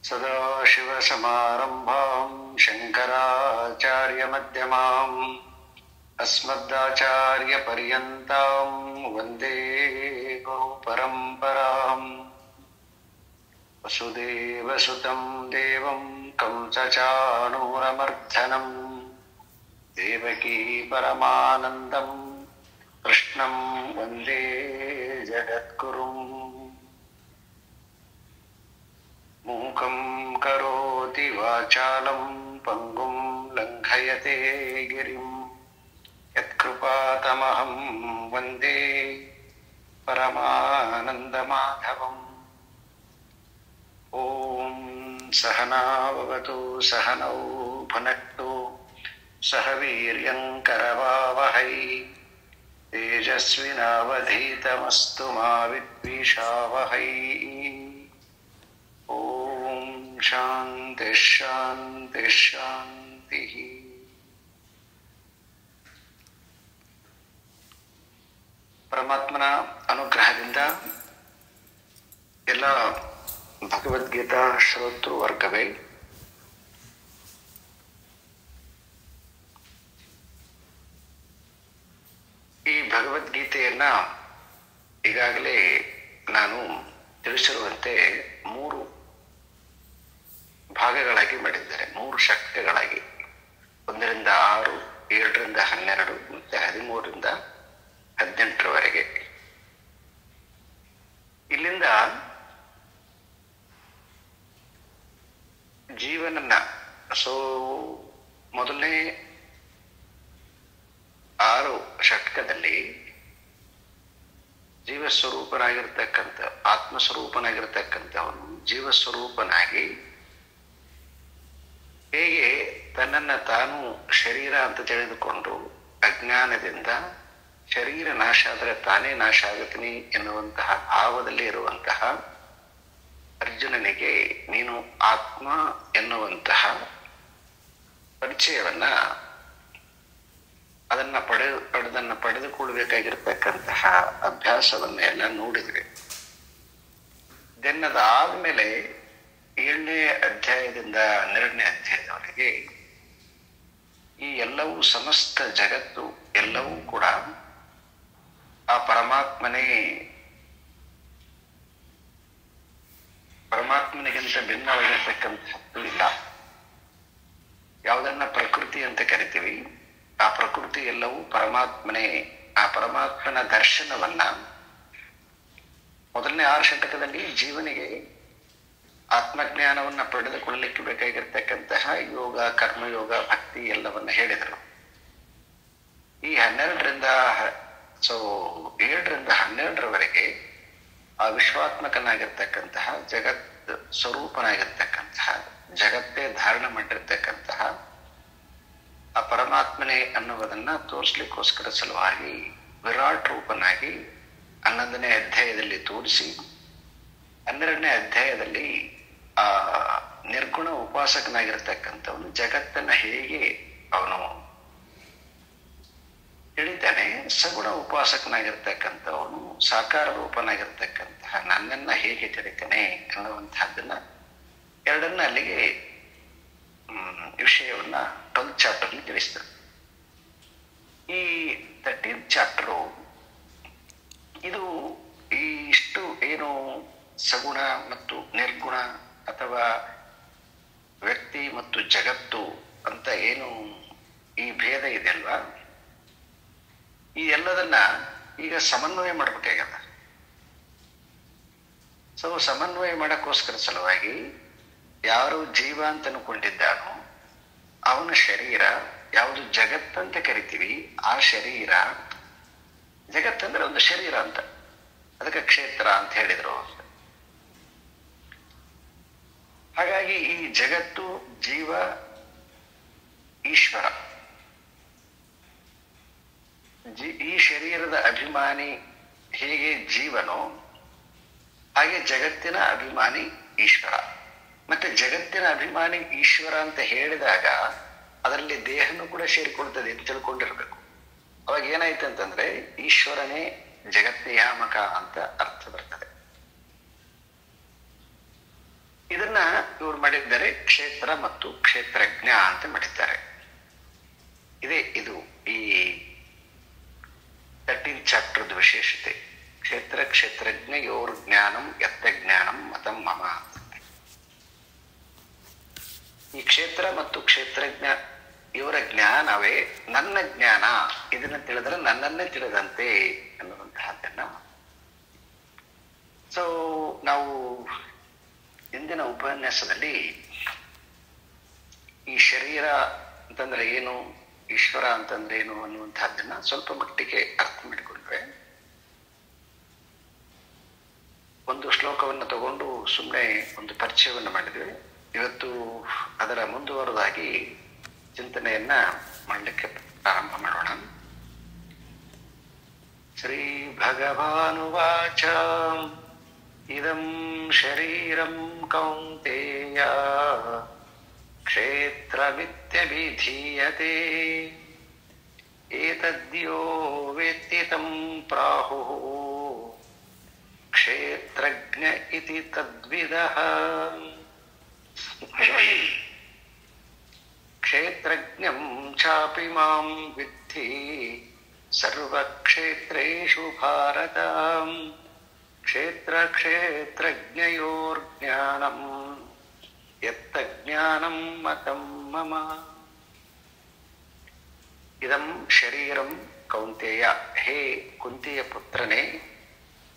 ಸದಾಶಿವಸಮಾರಂಭಾಂ ಶಂಕರಾಚಾರ್ಯಮಧ್ಯಮಾಂ ಅಸ್ಮದಾಚಾರ್ಯಪರ್ಯಂತಾಂ ವಂದೇ ಗುರುಪರಂಪರಾಂ. ವಸುದೇವಸುತಂ ದೇವಂ ಕಂಸಚಾಣೂರಮರ್ಧನಂ ದೇವಕೀ ಪರಮಾನಂದಂ ಕೃಷ್ಣಂ ವಂದೇ ಜಗದ್ಗುರುಂ. ಮೂಕಂ ಕರೋತಿ ವಾಚಾಲಂ ಪಂಗುಂ ಲಂಘಯತೆ ಗಿರಿಂ ಯತ್ಕೃಪಾತಮಹಂ ವಂದೇ ಪರಮಾನಂದಮಾಧವಂ. ಓಂ ಸಹನಾ ಭವತು ಸಹನೌ ಭುನಕ್ತು ಸಹ ವೀರ್ಯಂ ಕರವಾವಹೈ ತೇಜಸ್ವಿನಾವಧೀತಮಸ್ತು ಮಾ ವಿದ್ವಿಷಾವಹೈ. ಓಂ ಶಾಂತಿ ಶಾಂತಿ ಶಾಂತಿ. ಪರಮಾತ್ಮನ ಅನುಗ್ರಹದಿಂದ ಎಲ್ಲ ಭಗವದ್ಗೀತಾ ಶ್ರೋತೃ ವರ್ಗವೇ ಈ ಭಗವದ್ಗೀತೆಯನ್ನ ಈಗಾಗಲೇ ನಾನು ತಿಳಿಸಿರುವಂತೆ 3 ಭಾಗಗಳಾಗಿ ಮಾಡಿದ್ದಾರೆ, 3 ಶಕ್ತಿಗಳಾಗಿ. 1ರಿಂದ 6, 7ರಿಂದ 12 ಮತ್ತೆ 13ರಿಂದ 18ರವರೆಗೆ. ಇಲ್ಲಿಂದ ಜೀವನನ್ನ ಮೊದಲನೇ 6 ಷಟ್ಕದಲ್ಲಿ ಜೀವಸ್ವರೂಪನಾಗಿರ್ತಕ್ಕಂಥ ಆತ್ಮಸ್ವರೂಪನಾಗಿರ್ತಕ್ಕಂಥವನು ಜೀವಸ್ವರೂಪನಾಗಿ ಹೇಗೆ ತನ್ನನ್ನು ತಾನು ಶರೀರ ಅಂತ ತಿಳಿದುಕೊಂಡು ಅಜ್ಞಾನದಿಂದ ಶರೀರ ನಾಶ ಆದರೆ ತಾನೇ ನಾಶ ಆಗುತ್ತೀನಿ ಎನ್ನುವಂತಹ ಭಾವದಲ್ಲಿ ಇರುವಂತಹ ಅರ್ಜುನನಿಗೆ ನೀನು ಆತ್ಮ ಎನ್ನುವಂತಹ ಪರಿಚಯವನ್ನ ಅದನ್ನು ಪಡೆದುಕೊಳ್ಬೇಕಾಗಿರ್ತಕ್ಕಂತಹ ಅಭ್ಯಾಸವನ್ನ ಎಲ್ಲ ನೋಡಿದ್ವಿ. ಅದಾದ್ಮೇಲೆ 7ನೇ ಅಧ್ಯಾಯದಿಂದ 12ನೇ ಅಧ್ಯಾಯದವರೆಗೆ ಈ ಎಲ್ಲವೂ ಸಮಸ್ತ ಜಗತ್ತು ಎಲ್ಲವೂ ಕೂಡ ಆ ಪರಮಾತ್ಮನಿಗಿಂತ ಭಿನ್ನವಾಗಿರ್ತಕ್ಕಂಥದ್ದು ಇಲ್ಲ. ಯಾವುದನ್ನ ಪ್ರಕೃತಿ ಅಂತ ಕರಿತೀವಿ, ಆ ಪ್ರಕೃತಿ ಎಲ್ಲವೂ ಪರಮಾತ್ಮನೇ. ಆ ಪರಮಾತ್ಮನ ದರ್ಶನವನ್ನ ಮೊದಲನೇ 6 ಷಟಕದಲ್ಲಿ ಜೀವನಿಗೆ ಆತ್ಮಜ್ಞಾನವನ್ನ ಪಡೆದುಕೊಳ್ಳಲಿಕ್ಕೆ ಬೇಕಾಗಿರ್ತಕ್ಕಂತಹ ಯೋಗ, ಕರ್ಮಯೋಗ, ಭಕ್ತಿ ಎಲ್ಲವನ್ನ ಹೇಳಿದರು. ಈ 7ರಿಂದ 12ರವರೆಗೆ ಆ ವಿಶ್ವಾತ್ಮಕನಾಗಿರ್ತಕ್ಕಂತಹ ಜಗತ್ ಸ್ವರೂಪನಾಗಿರ್ತಕ್ಕಂತಹ ಜಗತ್ತೇ ಧಾರಣ ಮಾಡಿರ್ತಕ್ಕಂತಹ ಆ ಪರಮಾತ್ಮನೇ ಅನ್ನುವುದನ್ನ ತೋರಿಸ್ಲಿಕ್ಕೋಸ್ಕರ ಸಲುವಾಗಿ ವಿರಾಟ್ ರೂಪನಾಗಿ 11ನೇ ಅಧ್ಯಾಯದಲ್ಲಿ ತೋರಿಸಿ 12ನೇ ಅಧ್ಯಾಯದಲ್ಲಿ ಆ ನಿರ್ಗುಣ ಉಪಾಸಕನಾಗಿರ್ತಕ್ಕಂಥವನು ಜಗತ್ತನ್ನ ಹೇಗೆ ಅವನು ತಿಳಿತಾನೆ, ಸಗುಣ ಉಪಾಸಕನಾಗಿರ್ತಕ್ಕಂಥವನು ಸಾಕಾರ ರೂಪನಾಗಿರ್ತಕ್ಕಂತಹ ನನ್ನನ್ನ ಹೇಗೆ ತಿಳಿತಾನೆ ಅನ್ನುವಂತಹದ್ದನ್ನ ಎರಡನ್ನ ಅಲ್ಲಿಗೆ ವಿಷಯವನ್ನ 12th ಚಾಪ್ಟರ್ಲಿ ತಿಳಿಸ್ತಾರೆ. ಈ 13th ಚಾಪ್ಟರು ಇದು ಇಷ್ಟು ಏನು ಸಗುಣ ಮತ್ತು ನಿರ್ಗುಣ ಅಥವಾ ವ್ಯಕ್ತಿ ಮತ್ತು ಜಗತ್ತು ಅಂತ ಏನು ಈ ಭೇದ ಇದೆ ಅಲ್ವಾ, ಈ ಎಲ್ಲದನ್ನ ಈಗ ಸಮನ್ವಯ ಮಾಡ್ಬೇಕಾಗದ. ಸಮನ್ವಯ ಮಾಡಕ್ಕೋಸ್ಕರ ಸಲುವಾಗಿ ಯಾರು ಜೀವ ಅಂತ ಅನ್ಕೊಂಡಿದ್ದಾನೋ ಅವನ ಶರೀರ ಯಾವುದು ಜಗತ್ತಂತ ಕರಿತೀವಿ, ಆ ಶರೀರ ಜಗತ್ತಂದ್ರೆ ಒಂದು ಶರೀರ ಅಂತ, ಅದಕ್ಕೆ ಕ್ಷೇತ್ರ ಅಂತ ಹೇಳಿದ್ರು. ಹಾಗಾಗಿ ಈ ಜಗತ್ತು, ಜೀವ, ಈಶ್ವರ, ಈ ಶರೀರದ ಅಭಿಮಾನಿ ಹೇಗೆ ಜೀವನೋ ಹಾಗೆ ಜಗತ್ತಿನ ಅಭಿಮಾನಿ ಈಶ್ವರ. ಮತ್ತೆ ಜಗತ್ತಿನ ಅಭಿಮಾನಿ ಈಶ್ವರ ಅಂತ ಹೇಳಿದಾಗ ಅದರಲ್ಲಿ ದೇಹನೂ ಕೂಡ ಸೇರಿಕೊಳ್ತದೆ ಅಂತ ತಿಳ್ಕೊಂಡಿರ್ಬೇಕು. ಅವಾಗ ಏನಾಯ್ತು ಅಂತಂದ್ರೆ ಈಶ್ವರನೇ ಜಗನ್ನಿಯಾಮಕ ಅಂತ ಅರ್ಥ ಬರ್ತದೆ. ಇದನ್ನ ಇವ್ರು ಮಾಡಿದ್ದಾರೆ ಕ್ಷೇತ್ರ ಮತ್ತು ಕ್ಷೇತ್ರಜ್ಞ ಅಂತ ಮಾಡಿದ್ದಾರೆ. ಇದು ಈ 13th ಚಾಪ್ಟರ್ದ ವಿಶೇಷತೆ. ಕ್ಷೇತ್ರ ಕ್ಷೇತ್ರಜ್ಞ ಯೋರ್ ಜ್ಞಾನಂ ಯತ್ತ ಜ್ಞಾನಂ ಮತಂ ಮಮ. ಈ ಕ್ಷೇತ್ರ ಮತ್ತು ಕ್ಷೇತ್ರಜ್ಞ ಇವರ ಜ್ಞಾನವೇ ನನ್ನ ಜ್ಞಾನ, ಇದನ್ನ ತಿಳಿದ್ರೆ ನನ್ನನ್ನೇ ತಿಳಿದಂತೆ ಅನ್ನುವಂತಹದ್ದನ್ನ. ಸೊ ನಾವು ಇಂದಿನ ಉಪನ್ಯಾಸದಲ್ಲಿ ಈ ಶರೀರ ಅಂತಂದ್ರೆ ಏನು, ಈಶ್ವರ ಅಂತಂದ್ರೆ ಏನು ಅನ್ನುವಂತಹದ್ದನ್ನ ಸ್ವಲ್ಪ ಮಟ್ಟಿಗೆ ಅರ್ಥ ಮಾಡಿಕೊಂಡ್ರೆ, ಒಂದು ಶ್ಲೋಕವನ್ನು ತಗೊಂಡು ಸುಮ್ಮನೆ ಒಂದು ಪರಿಚಯವನ್ನು ಮಾಡಿದ್ವಿ. ಇವತ್ತು ಅದರ ಮುಂದುವರೆದಾಗಿ ಚಿಂತನೆಯನ್ನ ಮಾಡಲಿಕ್ಕೆ ಪ್ರಾರಂಭ ಮಾಡೋಣ. ಶ್ರೀ ಭಗವಾನುವಾಚ ಇದಂ ಶರೀರಂ ಕೌಂತೇಯ ಕ್ಷೇತ್ರಮಿತ್ಯಭಿಧೀಯತೆ ಏತದ್ಯೋ ವೇತ್ತಿ ತಂ ಪ್ರಾಹುಃ ಕ್ಷೇತ್ರಜ್ಞ ಇತಿ ತದ್ವಿದಃ. ಕ್ಷೇತ್ರಜ್ಞಂ ಚಾಪಿ ಮಾಂ ವಿದ್ಧಿ ಸರ್ವಕ್ಷೇತ್ರೇಷು ಭಾರತ ಕ್ಷೇತ್ರ ಕ್ಷೇತ್ರಜ್ಞಯೋರ್ ಜ್ಞಾನಂ ಯತ್ತ ಜ್ಞಾನಂ ಮತಂ ಮಮ. ಇದಂ ಶರೀರಂ ಕೌಂತೇಯ. ಹೇ ಕುಂತಿಯ ಪುತ್ರನೇ.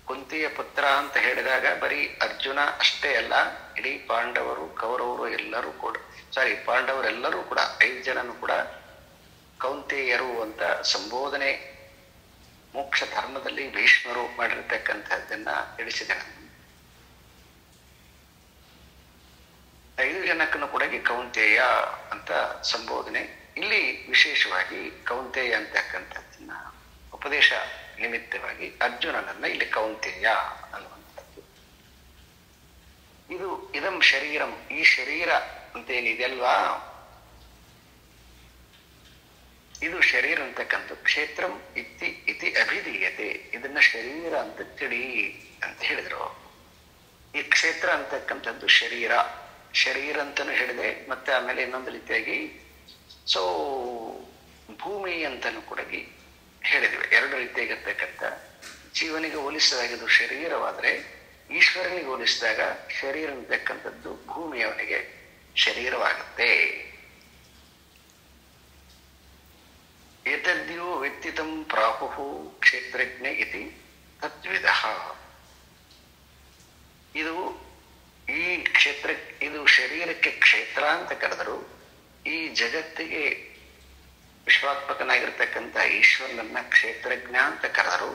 ಕುಂತಿಯ ಪುತ್ರ ಅಂತ ಹೇಳಿದಾಗ ಬರೀ ಅರ್ಜುನ ಅಷ್ಟೇ ಅಲ್ಲ, ಇಡೀ ಪಾಂಡವರು ಕೌರವರು ಎಲ್ಲರೂ ಕೂಡ, ಪಾಂಡವರೆಲ್ಲರೂ ಕೂಡ 5 ಜನನು ಕೂಡ ಕೌಂತೇಯರು ಅಂತ ಸಂಬೋಧನೆ ಮೋಕ್ಷ ಧರ್ಮದಲ್ಲಿ ಭೀಷ್ಮರು ಮಾಡಿರ್ತಕ್ಕಂಥದ್ದನ್ನ ತಿಳಿಸಿದೆ. 5 ಜನಕ್ಕೂ ಕೂಡ ಕೌಂತೇಯ ಅಂತ ಸಂಬೋಧನೆ. ಇಲ್ಲಿ ವಿಶೇಷವಾಗಿ ಕೌಂತೇಯ ಅಂತಕ್ಕಂಥದ್ದನ್ನ ಉಪದೇಶ ನಿಮಿತ್ತವಾಗಿ ಅರ್ಜುನನನ್ನ ಇಲ್ಲಿ ಕೌಂತೇಯ ಅನ್ನುವಂಥದ್ದು. ಇದಂ ಶರೀರಂ, ಈ ಶರೀರ ಅಂತೇನಿದೆಯಲ್ವಾ, ಇದು ಶರೀರ ಅಂತಕ್ಕಂಥ ಕ್ಷೇತ್ರಂ ಇತಿ ಅಭಿಧೀಯತೆ, ಇದನ್ನ ಶರೀರ ಅಂತ ತಿಳಿ ಅಂತ ಹೇಳಿದ್ರು. ಈ ಕ್ಷೇತ್ರ ಅಂತಕ್ಕಂಥದ್ದು ಶರೀರ ಅಂತಾನು ಹೇಳಿದೆ. ಮತ್ತೆ ಆಮೇಲೆ ಇನ್ನೊಂದು ರೀತಿಯಾಗಿ ಭೂಮಿ ಅಂತಾನು ಕೂಡ ಹೇಳಿದ್ವಿ. 2 ರೀತಿಯಾಗಿರ್ತಕ್ಕಂಥ, ಜೀವನಿಗೆ ಹೋಲಿಸಿದಾಗ ಇದು ಶರೀರವಾದ್ರೆ, ಈಶ್ವರನಿಗೆ ಹೋಲಿಸಿದಾಗ ಶರೀರ ಅಂತಕ್ಕಂಥದ್ದು ಭೂಮಿಯವನಿಗೆ ಶರೀರವಾಗುತ್ತೆ. ಏತದ್ಯೋ ವ್ಯಕ್ತಿತಂ ಪ್ರಾಹುಃ ಕ್ಷೇತ್ರಜ್ಞ ಇತಿ ತದ್ವಿದಃ. ಈ ಕ್ಷೇತ್ರ, ಇದು ಶರೀರಕ್ಕೆ ಕ್ಷೇತ್ರ ಅಂತ ಕರೆದರು. ಈ ಜಗತ್ತಿಗೆ ವಿಶ್ವಾತ್ಮಕನಾಗಿರ್ತಕ್ಕಂಥ ಈಶ್ವರನನ್ನ ಕ್ಷೇತ್ರಜ್ಞ ಅಂತ ಕರೆದರು.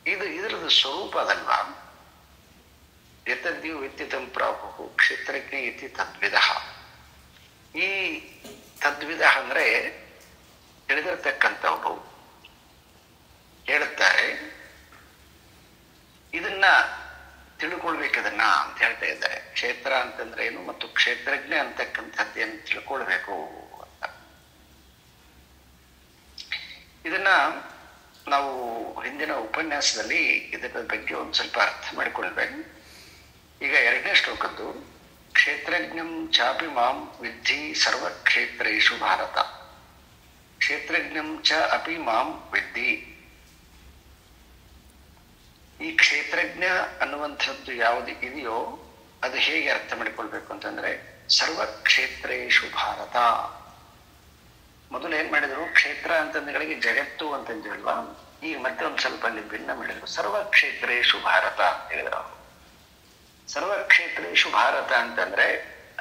ಇದರದ್ದು ಸ್ವರೂಪ ಅದಲ್ವಾ. ಯತದ್ಯು ವಿದ್ಯುತಂ ಪ್ರಾಹುಃ ಕ್ಷೇತ್ರಜ್ಞ ಇತಿ ತದ್ವಿದಃ. ಈ ತದ್ವಿಧ ಅಂದ್ರೆ ತಿಳಿದಿರ್ತಕ್ಕಂಥವ್ರು ಹೇಳುತ್ತಾರೆ, ಇದನ್ನ ತಿಳ್ಕೊಳ್ಬೇಕದನ್ನ ಅಂತ ಹೇಳ್ತಾ ಇದ್ದಾರೆ. ಕ್ಷೇತ್ರ ಅಂತಂದ್ರೆ ಏನು ಮತ್ತು ಕ್ಷೇತ್ರಜ್ಞ ಅಂತಕ್ಕಂಥದ್ದೇನು ತಿಳ್ಕೊಳ್ಬೇಕು ಅಂತ. ಇದನ್ನ ನಾವು ಹಿಂದಿನ ಉಪನ್ಯಾಸದಲ್ಲಿ ಇದರ ಬಗ್ಗೆ ಒಂದು ಸ್ವಲ್ಪ ಅರ್ಥ ಮಾಡಿಕೊಳ್ಬೇಕು. ಈಗ 2ನೇ ಶ್ಲೋಕದ್ದು, ಕ್ಷೇತ್ರಜ್ಞಂ ಚಾಪಿ ಮಾಂ ವಿದ್ಧಿ ಸರ್ವಕ್ಷೇತ್ರೇಷು ಭಾರತ ಕ್ಷೇತ್ರಜ್ಞಂ ಚ ಅಪಿ ಮಾಂ ವಿದ್ಧಿ. ಈ ಕ್ಷೇತ್ರಜ್ಞ ಅನ್ನುವಂಥದ್ದು ಯಾವುದು ಇದೆಯೋ ಅದು ಹೇಗೆ ಅರ್ಥ ಮಾಡಿಕೊಳ್ಬೇಕು ಅಂತಂದ್ರೆ, ಸರ್ವಕ್ಷೇತ್ರೇಷು ಭಾರತ. ಮೊದಲು ಏನ್ ಮಾಡಿದ್ರು, ಕ್ಷೇತ್ರ ಅಂತಂದ್ಗಳಿಗೆ ಜಗತ್ತು ಅಂತಂದಿಲ್ವಾ, ಈಗ ಮತ್ತೆ ಒಂದು ಸ್ವಲ್ಪ ಅಲ್ಲಿ ಭಿನ್ನ ಮಾಡಿದ್ರು, ಸರ್ವಕ್ಷೇತ್ರೇಷು ಭಾರತ ಅಂತ ಹೇಳಿದ್ರು. ಸರ್ವಕ್ಷೇತ್ರೇಷು ಭಾರತ ಅಂತಂದ್ರೆ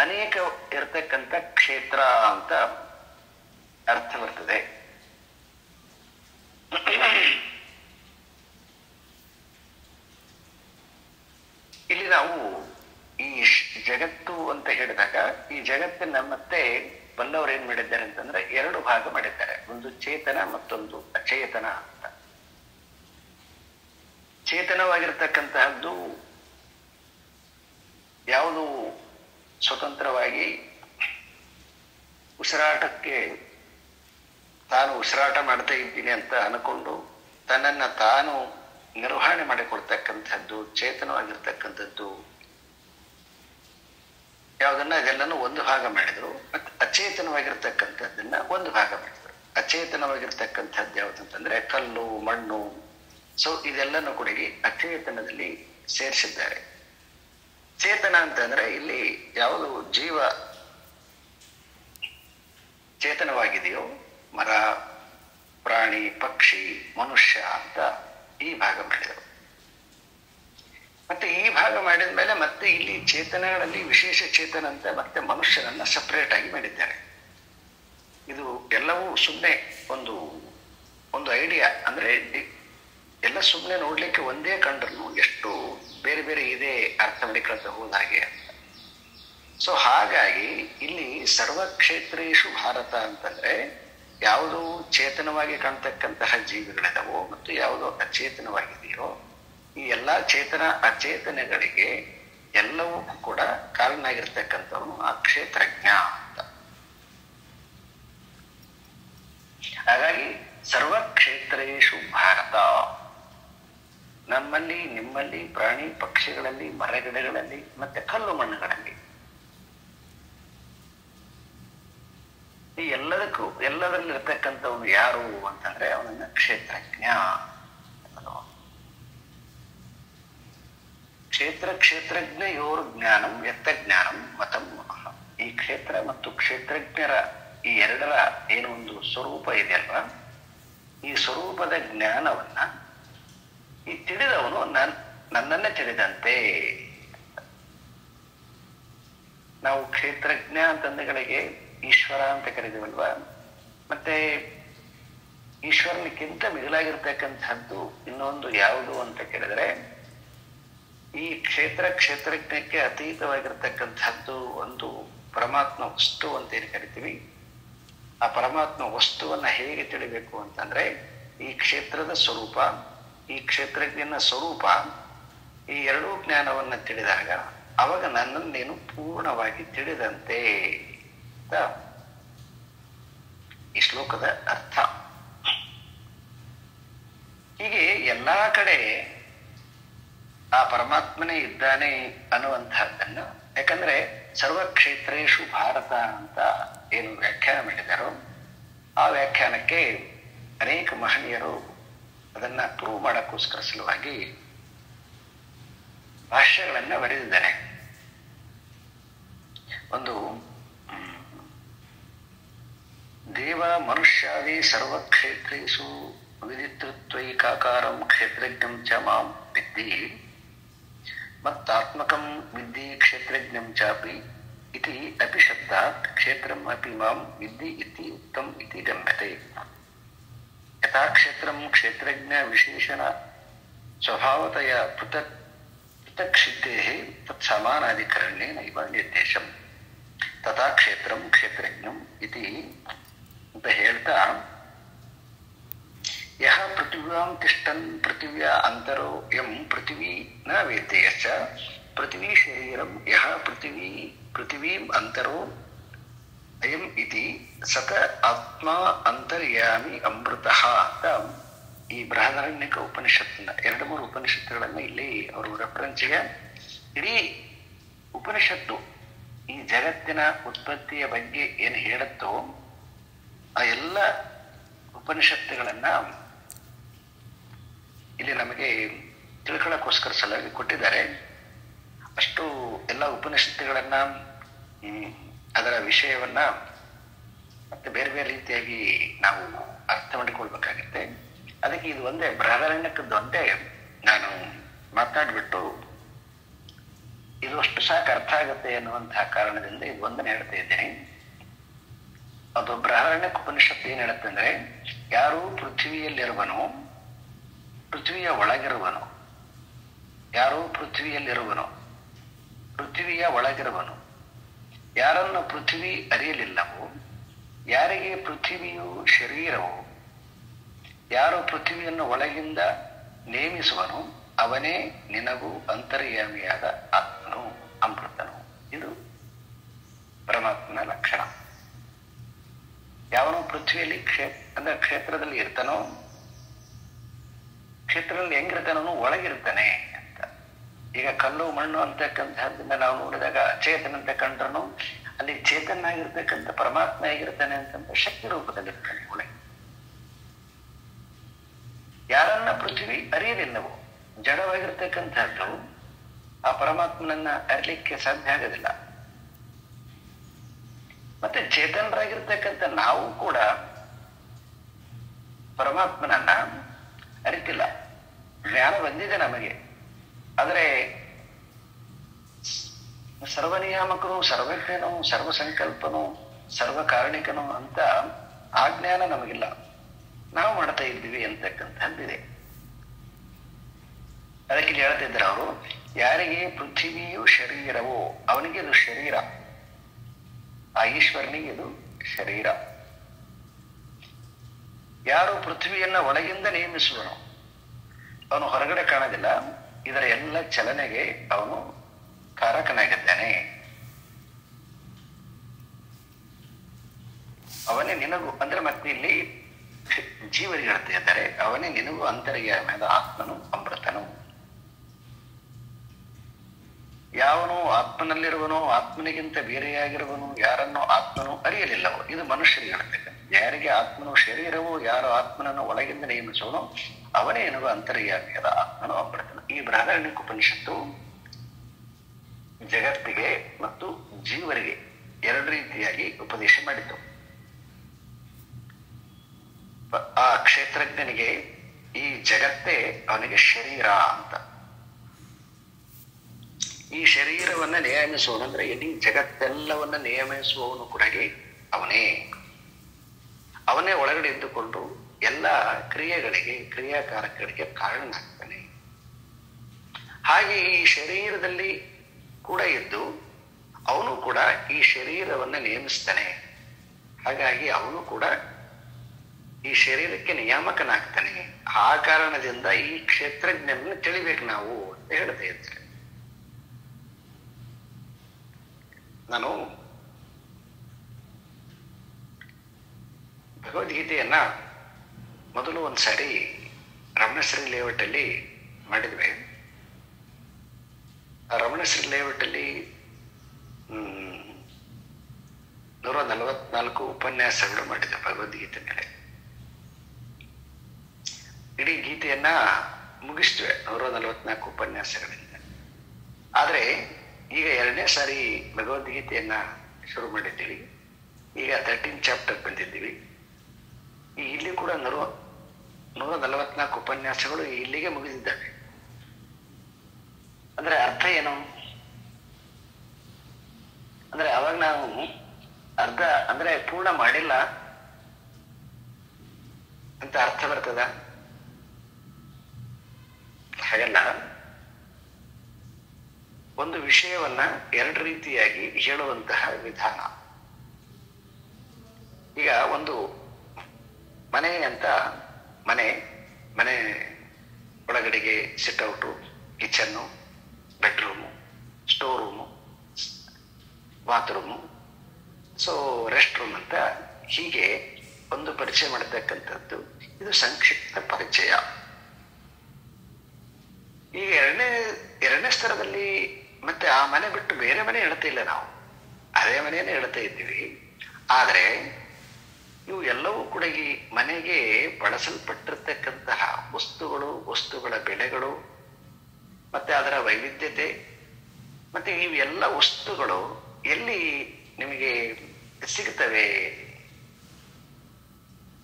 ಅನೇಕ ಇರತಕ್ಕಂಥ ಕ್ಷೇತ್ರ ಅಂತ ಅರ್ಥ ಬರ್ತದೆ. ಇಲ್ಲಿ ನಾವು ಈ ಜಗತ್ತು ಅಂತ ಹೇಳಿದಾಗ ಈ ಜಗತ್ತನ್ನ ಮತ್ತೆ ಬಲ್ಲವರು ಏನ್ ಮಾಡಿದ್ದಾರೆ ಅಂತಂದ್ರೆ 2 ಭಾಗ ಮಾಡಿದ್ದಾರೆ. ಒಂದು ಚೇತನ ಮತ್ತೊಂದು ಅಚೇತನ ಅಂತ. ಚೇತನವಾಗಿರ್ತಕ್ಕಂತಹದ್ದು ಯಾವುದು ಸ್ವತಂತ್ರವಾಗಿ ಉಸಿರಾಟಕ್ಕೆ ತಾನು ಉಸಿರಾಟ ಮಾಡ್ತಾ ಇದ್ದೀನಿ ಅಂತ ಅನ್ಕೊಂಡು ತನ್ನನ್ನ ತಾನು ನಿರ್ವಹಣೆ ಮಾಡಿಕೊಳ್ತಕ್ಕಂಥದ್ದು, ಚೇತನವಾಗಿರ್ತಕ್ಕಂಥದ್ದು ಯಾವುದನ್ನ ಇದೆಲ್ಲನೂ ಒಂದು ಭಾಗ ಮಾಡಿದ್ರು. ಮತ್ತೆ ಅಚೇತನವಾಗಿರ್ತಕ್ಕಂಥದ್ದನ್ನ ಒಂದು ಭಾಗ ಮಾಡಿದ್ರು. ಅಚೇತನವಾಗಿರ್ತಕ್ಕಂಥದ್ದು ಯಾವುದಂತಂದ್ರೆ ಕಲ್ಲು, ಮಣ್ಣು, ಸೊ ಇದೆಲ್ಲನೂ ಕೂಡ ಅಚೇತನದಲ್ಲಿ ಸೇರಿಸಿದ್ದಾರೆ. ಚೇತನ ಅಂತಂದ್ರೆ ಇಲ್ಲಿ ಯಾವುದು ಜೀವ ಚೇತನವಾಗಿದೆಯೋ, ಮರ, ಪ್ರಾಣಿ, ಪಕ್ಷಿ, ಮನುಷ್ಯ ಅಂತ ಈ ಭಾಗ ಮಾಡಿದರು. ಮತ್ತೆ ಈ ಭಾಗ ಮಾಡಿದ ಮೇಲೆ ಮತ್ತೆ ಇಲ್ಲಿ ಚೇತನಗಳಲ್ಲಿ ವಿಶೇಷ ಚೇತನ ಅಂತ ಮತ್ತೆ ಮನುಷ್ಯರನ್ನ ಸಪರೇಟ್ ಆಗಿ ಮಾಡಿದ್ದಾರೆ. ಇದು ಎಲ್ಲವೂ ಸುಮ್ಮನೆ ಒಂದು ಒಂದು ಐಡಿಯಾ, ಅಂದ್ರೆ ಎಲ್ಲ ಸುಮ್ಮನೆ ನೋಡ್ಲಿಕ್ಕೆ ಒಂದೇ ಕಂಡ್ರು ಎಷ್ಟು ಬೇರೆ ಬೇರೆ ಇದೆ ಅರ್ಥ ಮಾಡಿಕೊಳ್ತಾ ಹೋದ ಹಾಗೆ ಅಂತ. ಸೊ ಹಾಗಾಗಿ ಇಲ್ಲಿ ಸರ್ವಕ್ಷೇತ್ರೇಶು ಭಾರತ ಅಂತಂದ್ರೆ ಯಾವುದು ಚೇತನವಾಗಿ ಕಾಣ್ತಕ್ಕಂತಹ ಜೀವಿಗಳಿದಾವೋ ಮತ್ತು ಯಾವುದು ಅಚೇತನವಾಗಿದೆಯೋ ಈ ಎಲ್ಲಾ ಚೇತನ ಅಚೇತನಗಳಿಗೆ ಎಲ್ಲವೂ ಕೂಡ ಕಾರಣನಾಗಿರ್ತಕ್ಕಂಥವನು ಆ ಕ್ಷೇತ್ರಜ್ಞ ಅಂತ. ಹಾಗಾಗಿ ಸರ್ವಕ್ಷೇತ್ರೇಶು ಭಾರತ, ನಮ್ಮಲ್ಲಿ, ನಿಮ್ಮಲ್ಲಿ, ಪ್ರಾಣಿ ಪಕ್ಷಿಗಳಲ್ಲಿ, ಮರಗಿಡಗಳಲ್ಲಿ, ಮತ್ತೆ ಕಲ್ಲು ಮಣ್ಣುಗಳಲ್ಲಿ, ಈ ಎಲ್ಲದರಲ್ಲಿ ಇರ್ತಕ್ಕಂಥವನು ಯಾರು ಅಂತಂದ್ರೆ ಅವನನ್ನ ಕ್ಷೇತ್ರಜ್ಞ. ಕ್ಷೇತ್ರಜ್ಞಯೋರ್ ಜ್ಞಾನಂ ಯತ್ತ ಜ್ಞಾನಂ ಮತಂ. ಈ ಕ್ಷೇತ್ರ ಮತ್ತು ಕ್ಷೇತ್ರಜ್ಞರ ಈ ಎರಡರ ಏನೋ ಒಂದು ಸ್ವರೂಪ ಇದೆಯಲ್ವಾ, ಈ ಸ್ವರೂಪದ ಜ್ಞಾನವನ್ನ ಈ ತಿಳಿದವನು ನನ್ನನ್ನೇ ತಿಳಿದಂತೆ. ನಾವು ಕ್ಷೇತ್ರಜ್ಞ ಅಂತಂದಗಳಿಗೆ ಈಶ್ವರ ಅಂತ ಕರೀತೀವಲ್ವಾ, ಮತ್ತೆ ಈಶ್ವರನಿಗಿಂತ ಮಿಗಿಲಾಗಿರ್ತಕ್ಕಂಥದ್ದು ಇನ್ನೊಂದು ಯಾವುದು ಅಂತ ಕೇಳಿದ್ರೆ ಈ ಕ್ಷೇತ್ರಜ್ಞಕ್ಕೆ ಅತೀತವಾಗಿರ್ತಕ್ಕಂಥದ್ದು ಒಂದು ಪರಮಾತ್ಮ ವಸ್ತು ಅಂತ ಏನು ಕರಿತೀವಿ. ಆ ಪರಮಾತ್ಮ ವಸ್ತುವನ್ನ ಹೇಗೆ ತಿಳಿಬೇಕು ಅಂತಂದ್ರೆ ಈ ಕ್ಷೇತ್ರದ ಸ್ವರೂಪ, ಈ ಕ್ಷೇತ್ರಜ್ಞನ ಸ್ವರೂಪ, ಈ ಎರಡೂ ಜ್ಞಾನವನ್ನ ತಿಳಿದಾಗ ಅವಾಗ ನನ್ನನ್ನು ನೀನು ಪೂರ್ಣವಾಗಿ ತಿಳಿದಂತೆ ಅಂತ ಈ ಶ್ಲೋಕದ ಅರ್ಥ. ಹೀಗೆ ಎಲ್ಲಾ ಕಡೆ ಆ ಪರಮಾತ್ಮನೇ ಇದ್ದಾನೆ ಅನ್ನುವಂತಹದ್ದನ್ನ, ಯಾಕಂದ್ರೆ ಸರ್ವಕ್ಷೇತ್ರೇಶು ಭಾರತ ಅಂತ ಏನು ವ್ಯಾಖ್ಯಾನ ಮಾಡಿದಾರೋ ಆ ವ್ಯಾಖ್ಯಾನಕ್ಕೆ ಅನೇಕ ಮಹನೀಯರು ಅದನ್ನ ಪ್ರೂವ್ ಮಾಡಕ್ಕೋಸ್ಕರ ಸಲುವಾಗಿ ಭಾಷ್ಯಗಳನ್ನ ಬರೆದಿದ್ದಾರೆ. ಒಂದು ದೇವ ಮನುಷ್ಯಾದಿ ಸರ್ವಕ್ಷೇತ್ರೇಷು ವಿದಿತೃತ್ವೈಕಾಕಾರಂ ಕ್ಷೇತ್ರಜ್ಞಂ ಚ ಮಾಂ ವಿದ್ಧಿ ಮತ್ತಾತ್ಮಕಂ ವಿದ್ಧಿ ಕ್ಷೇತ್ರಜ್ಞಂ ಚಾಪಿ ಇತಿ ಅಪಿ ಶಬ್ದಾತ್ ಕ್ಷೇತ್ರಂ ಅಪಿ ಮಾಂ ವಿದ್ಧಿ ಇತಿ ಉಕ್ತಂ ಇತಿ ಗಮ್ಯತೆ. ಯಥಾ ಕ್ಷೇತ್ರಂ ಕ್ಷೇತ್ರಜ್ಞ ವಿಶೇಷಣ ಸ್ವಭಾವತಯ ಪೃಥಕ್ ಸಿದ್ಧೇಃ ತತ್ ಸಮಾನಾಧಿಕರಣ್ಯೇನ ಇವ ನಿರ್ದೇಶಂ ತಥಾ ಕ್ಷೇತ್ರಂ ಕ್ಷೇತ್ರಜ್ಞಂ ಇತಿ ಅಂತ ಹೇಳ್ತಾ, ಯಹ ಪೃಥಿವ್ಯಾಂ ತಿಷ್ಟನ್ ಪೃಥಿವ್ಯಾ ಅಂತರೋ ಯಂ ಪೃಥಿವೀ ನ ವೇದ್ಯಶ್ಚ ಪೃಥಿವೀ ಶರೀರಂ ಯಹ ಪೃಥಿವೀಂ ಅಂತರೋ ಅಯಂ ಇತಿ ಸತ ಆತ್ಮ ಅಂತರ್ಯಾಮಿ ಅಮೃತಃ ಅಂತ ಈ ಬೃಹದಾರಣ್ಯಕ ಉಪನಿಷತ್ತಿನ 2-3 ಉಪನಿಷತ್ತುಗಳನ್ನ ಇಲ್ಲಿ ಅವರು ರೆಫರೆನ್ಸ್ಗೆ ಇಡೀ ಉಪನಿಷತ್ತು ಈ ಜಗತ್ತಿನ ಉತ್ಪತ್ತಿಯ ಬಗ್ಗೆ ಏನು ಹೇಳುತ್ತೋ ಆ ಎಲ್ಲ ಉಪನಿಷತ್ತುಗಳನ್ನ ಇಲ್ಲಿ ನಮಗೆ ತಿಳ್ಕೊಳ್ಳೋಕ್ಕೋಸ್ಕರ ಸಲುವಾಗಿ ಕೊಟ್ಟಿದ್ದಾರೆ. ಅಷ್ಟು ಎಲ್ಲ ಉಪನಿಷತ್ತುಗಳನ್ನ ಅದರ ವಿಷಯವನ್ನ ಮತ್ತೆ ಬೇರೆ ಬೇರೆ ರೀತಿಯಾಗಿ ನಾವು ಅರ್ಥ ಮಾಡಿಕೊಳ್ಬೇಕಾಗತ್ತೆ. ಅದಕ್ಕೆ ಇದು ಒಂದೇ ಬೃಹದಾರಣ್ಯಕದ್ದು ಒಂದೇ ನಾನು ಮಾತನಾಡ್ಬಿಟ್ಟು ಇದು ಅಷ್ಟು ಸಾಕು ಅರ್ಥ ಆಗುತ್ತೆ ಎನ್ನುವಂತಹ ಕಾರಣದಿಂದ ಇದು ಒಂದನ್ನು ಹೇಳ್ತಾ ಇದ್ದೇನೆ. ಅದು ಬೃಹದಾರಣ್ಯಕ ಉಪನಿಷತ್ತು ಏನ್ ಹೇಳುತ್ತೆ ಅಂದ್ರೆ, ಯಾರು ಪೃಥ್ವಿಯಲ್ಲಿರುವನು, ಪೃಥ್ವಿಯ ಒಳಗಿರುವನು, ಯಾರು ಪೃಥ್ವಿಯಲ್ಲಿರುವನು, ಪೃಥ್ವಿಯ ಒಳಗಿರುವನು, ಯಾರನ್ನು ಪೃಥ್ವಿ ಅರಿಯಲಿಲ್ಲವೋ, ಯಾರಿಗೆ ಪೃಥ್ವಿಯು ಶರೀರವು, ಯಾರು ಪೃಥ್ವಿಯನ್ನು ಒಳಗಿಂದ ನೇಮಿಸುವನು ಅವನೇ ನಿನಗೂ ಅಂತರ್ಯಾಮಿಯಾದ ಆತ್ಮನು ಅಮೃತನು. ಇದು ಪರಮಾತ್ಮನ ಲಕ್ಷಣ. ಯಾವನು ಪೃಥ್ವಿಯಲ್ಲಿ ಅಂದ್ರೆ ಕ್ಷೇತ್ರದಲ್ಲಿ ಇರ್ತಾನೋ ಕ್ಷೇತ್ರದಲ್ಲಿ ಹೆಂಗಿರ್ತಾನೋ ಒಳಗಿರ್ತಾನೆ ಅಂತ. ಈಗ ಕಲ್ಲು ಮಣ್ಣು ಅಂತಕ್ಕಂಥದ್ದನ್ನ ನಾವು ನೋಡಿದಾಗ ಚೇತನಂತೆ ಕಂಡ್ರು ಅಲ್ಲಿ ಚೇತನಾಗಿರ್ತಕ್ಕಂಥ ಪರಮಾತ್ಮ ಹೇಗಿರ್ತಾನೆ ಅಂತಂದ್ರೆ ಶಕ್ತಿ ರೂಪದಲ್ಲಿರ್ತಾನೆ ಒಳಗೆ. ಯಾರನ್ನ ಪೃಥ್ವಿ ಅರಿಯಲಿಲ್ಲವೋ ಜಡವಾಗಿರ್ತಕ್ಕಂಥದ್ದು ಆ ಪರಮಾತ್ಮನನ್ನ ಅರಿಲಿಕ್ಕೆ ಸಾಧ್ಯ ಆಗೋದಿಲ್ಲ. ಮತ್ತೆ ಚೇತನರಾಗಿರ್ತಕ್ಕಂಥ ನಾವು ಕೂಡ ಪರಮಾತ್ಮನನ್ನ ಅರಿತಿಲ್ಲ. ಜ್ಞಾನ ಬಂದಿದೆ ನಮಗೆ, ಆದರೆ ಸರ್ವನಿಯಾಮಕನು, ಸರ್ವಜ್ಞನು, ಸರ್ವಸಂಕಲ್ಪನು, ಸರ್ವಕಾರಣಿಕನು ಅಂತ ಆ ಜ್ಞಾನ ನಮಗಿಲ್ಲ. ನಾವು ಮಾಡ್ತಾ ಇದ್ದೀವಿ ಅಂತಕ್ಕಂಥದ್ದಿದೆ. ಅದಕ್ಕೆ ಹೇಳ್ತಿದ್ದಾರೆ ಅವರು, ಯಾರಿಗೆ ಪೃಥ್ವಿಯು ಶರೀರವೋ ಅವನಿಗೆ ಇದು ಶರೀರ, ಆ ಈಶ್ವರನಿಗೆ ಇದು ಶರೀರ. ಯಾರು ಪೃಥ್ವಿಯನ್ನ ಒಳಗಿಂದ ನೇಮಿಸುವನು ಅವನು ಹೊರಗಡೆ ಕಾಣೋದಿಲ್ಲ, ಇದರ ಎಲ್ಲ ಚಲನೆಗೆ ಅವನು ಕಾರಕನಾಗಿದ್ದಾನೆ. ಅವನೇ ನಿನಗೂ ಅಂದ್ರೆ ಮತ್ತೆ ಇಲ್ಲಿ ಜೀವರಿಗೆ ಹೇಳ್ತಾ ಇದ್ದಾರೆ, ಅವನೇ ನಿನಗೂ ಅಂತರ್ಯಾಮದ ಆತ್ಮನು ಅಮೃತನು. ಯಾವನು ಆತ್ಮನಲ್ಲಿರುವನೋ ಆತ್ಮನಿಗಿಂತ ಬೇರೆಯಾಗಿರುವನು, ಯಾರನ್ನು ಆತ್ಮನು ಅರಿಯಲಿಲ್ಲವೋ. ಇದು ಮನುಷ್ಯರಿಗೆ ಹೇಳ್ತಕ್ಕ. ಯಾರಿಗೆ ಆತ್ಮನು ಶರೀರವೋ, ಯಾರು ಆತ್ಮನನ್ನು ಒಳಗಿಂದ ನೇಮಿಸೋನೋ ಅವನೇ ಎನ್ನುವ ಅಂತರ್ಯಾಮಿಯಾದ ಆತ್ಮನು ಅಮೃತನು. ಈ ಬೃಹದಾರಣ್ಯಕ ಉಪನಿಷತ್ತು ಜಗತ್ತಿಗೆ ಮತ್ತು ಜೀವರಿಗೆ ಎರಡು ರೀತಿಯಾಗಿ ಉಪದೇಶ ಮಾಡಿತು. ಆ ಕ್ಷೇತ್ರಜ್ಞನಿಗೆ ಈ ಜಗತ್ತೇ ಅವನಿಗೆ ಶರೀರ ಅಂತ. ಈ ಶರೀರವನ್ನ ನಿಯಮಿಸುವನಂದ್ರೆ ಇಡೀ ಜಗತ್ತೆಲ್ಲವನ್ನ ನಿಯಮಿಸುವವನು ಕೂಡ ಅವನೇ. ಅವನೇ ಒಳಗಡೆ ಇದ್ದುಕೊಂಡು ಎಲ್ಲ ಕ್ರಿಯೆಗಳಿಗೆ, ಕ್ರಿಯಾಕಾರಕಗಳಿಗೆ ಕಾರಣನಾಗ್ತಾನೆ. ಹಾಗೆ ಈ ಶರೀರದಲ್ಲಿ ಕೂಡ ಇದ್ದು ಅವನು ಕೂಡ ಈ ಶರೀರವನ್ನ ನಿಯಮಿಸ್ತಾನೆ. ಹಾಗಾಗಿ ಅವನು ಕೂಡ ಈ ಶರೀರಕ್ಕೆ ನಿಯಾಮಕನಾಗ್ತಾನೆ. ಆ ಕಾರಣದಿಂದ ಈ ಕ್ಷೇತ್ರಜ್ಞನನ್ನು ತಿಳಿಬೇಕು ನಾವು ಅಂತ ಹೇಳ್ತಾ ಇದ್ದಾರೆ. ನಾನು ಭಗವದ್ಗೀತೆಯನ್ನ ಮೊದಲು ಒಂದ್ಸಾರಿ ರಮಣಶ್ರೀ ಲೇಔಟ್ ಅಲ್ಲಿ ಮಾಡಿದ್ವಿ. ಆ ರಮಣಶ್ರೀ ಲೇಔಟ್ ಅಲ್ಲಿ 144 ಉಪನ್ಯಾಸಗಳು ಮಾಡಿದ್ವಿ ಭಗವದ್ಗೀತೆ ಮೇಲೆ. ಇಡೀ ಗೀತೆಯನ್ನ ಮುಗಿಸ್ತೇವೆ 144 ಉಪನ್ಯಾಸಗಳಿಂದ. ಆದ್ರೆ ಈಗ 2ನೇ ಸಾರಿ ಭಗವದ್ಗೀತೆಯನ್ನ ಶುರು ಮಾಡಿದ್ದೀವಿ. ಈಗ 13 ಚಾಪ್ಟರ್ ಬಂದಿದ್ದೀವಿ. ಇಲ್ಲಿ ಕೂಡ 144 ಉಪನ್ಯಾಸಗಳು ಇಲ್ಲಿಗೆ ಮುಗಿದಿದ್ದಾವೆ. ಅಂದ್ರೆ ಅರ್ಥ ಏನು ಅಂದ್ರೆ ಅವಾಗ ನಾವು ಅರ್ಧ ಅಂದ್ರೆ ಪೂರ್ಣ ಮಾಡಿಲ್ಲ ಅಂತ ಅರ್ಥ ಬರ್ತದ? ಹಾಗಲ್ಲ. ಒಂದು ವಿಷಯವನ್ನ ಎರಡು ರೀತಿಯಾಗಿ ಹೇಳುವಂತಹ ವಿಧಾನ. ಈಗ ಒಂದು ಮನೆ ಅಂತ ಮನೆ ಒಳಗಡೆಗೆ sit out, kitchen, bedroom, store room, bathroom, rest room ಅಂತ ಹೀಗೆ ಒಂದು ಪರಿಚಯ ಮಾಡತಕ್ಕಂಥದ್ದು. ಇದು ಸಂಕ್ಷಿಪ್ತ ಪರಿಚಯ. ಈಗ ಎರಡನೇ ಸ್ತರದಲ್ಲಿ ಮತ್ತೆ ಆ ಮನೆ ಬಿಟ್ಟು ಬೇರೆ ಮನೆ ಹೇಳ್ತಾ ಇಲ್ಲ, ನಾವು ಅದೇ ಮನೆಯನ್ನೇ ಹೇಳ್ತಾ ಇದ್ದೀವಿ. ಆದ್ರೆ ಇವು ಎಲ್ಲವೂ ಕೂಡ ಈ ಮನೆಗೆ ಬಳಸಲ್ಪಟ್ಟಿರ್ತಕ್ಕಂತಹ ವಸ್ತುಗಳ ಬೆಲೆಗಳು, ಮತ್ತೆ ಅದರ ವೈವಿಧ್ಯತೆ, ಮತ್ತೆ ಇವೆಲ್ಲ ವಸ್ತುಗಳು ಎಲ್ಲಿ ನಿಮಗೆ ಸಿಗುತ್ತವೆ,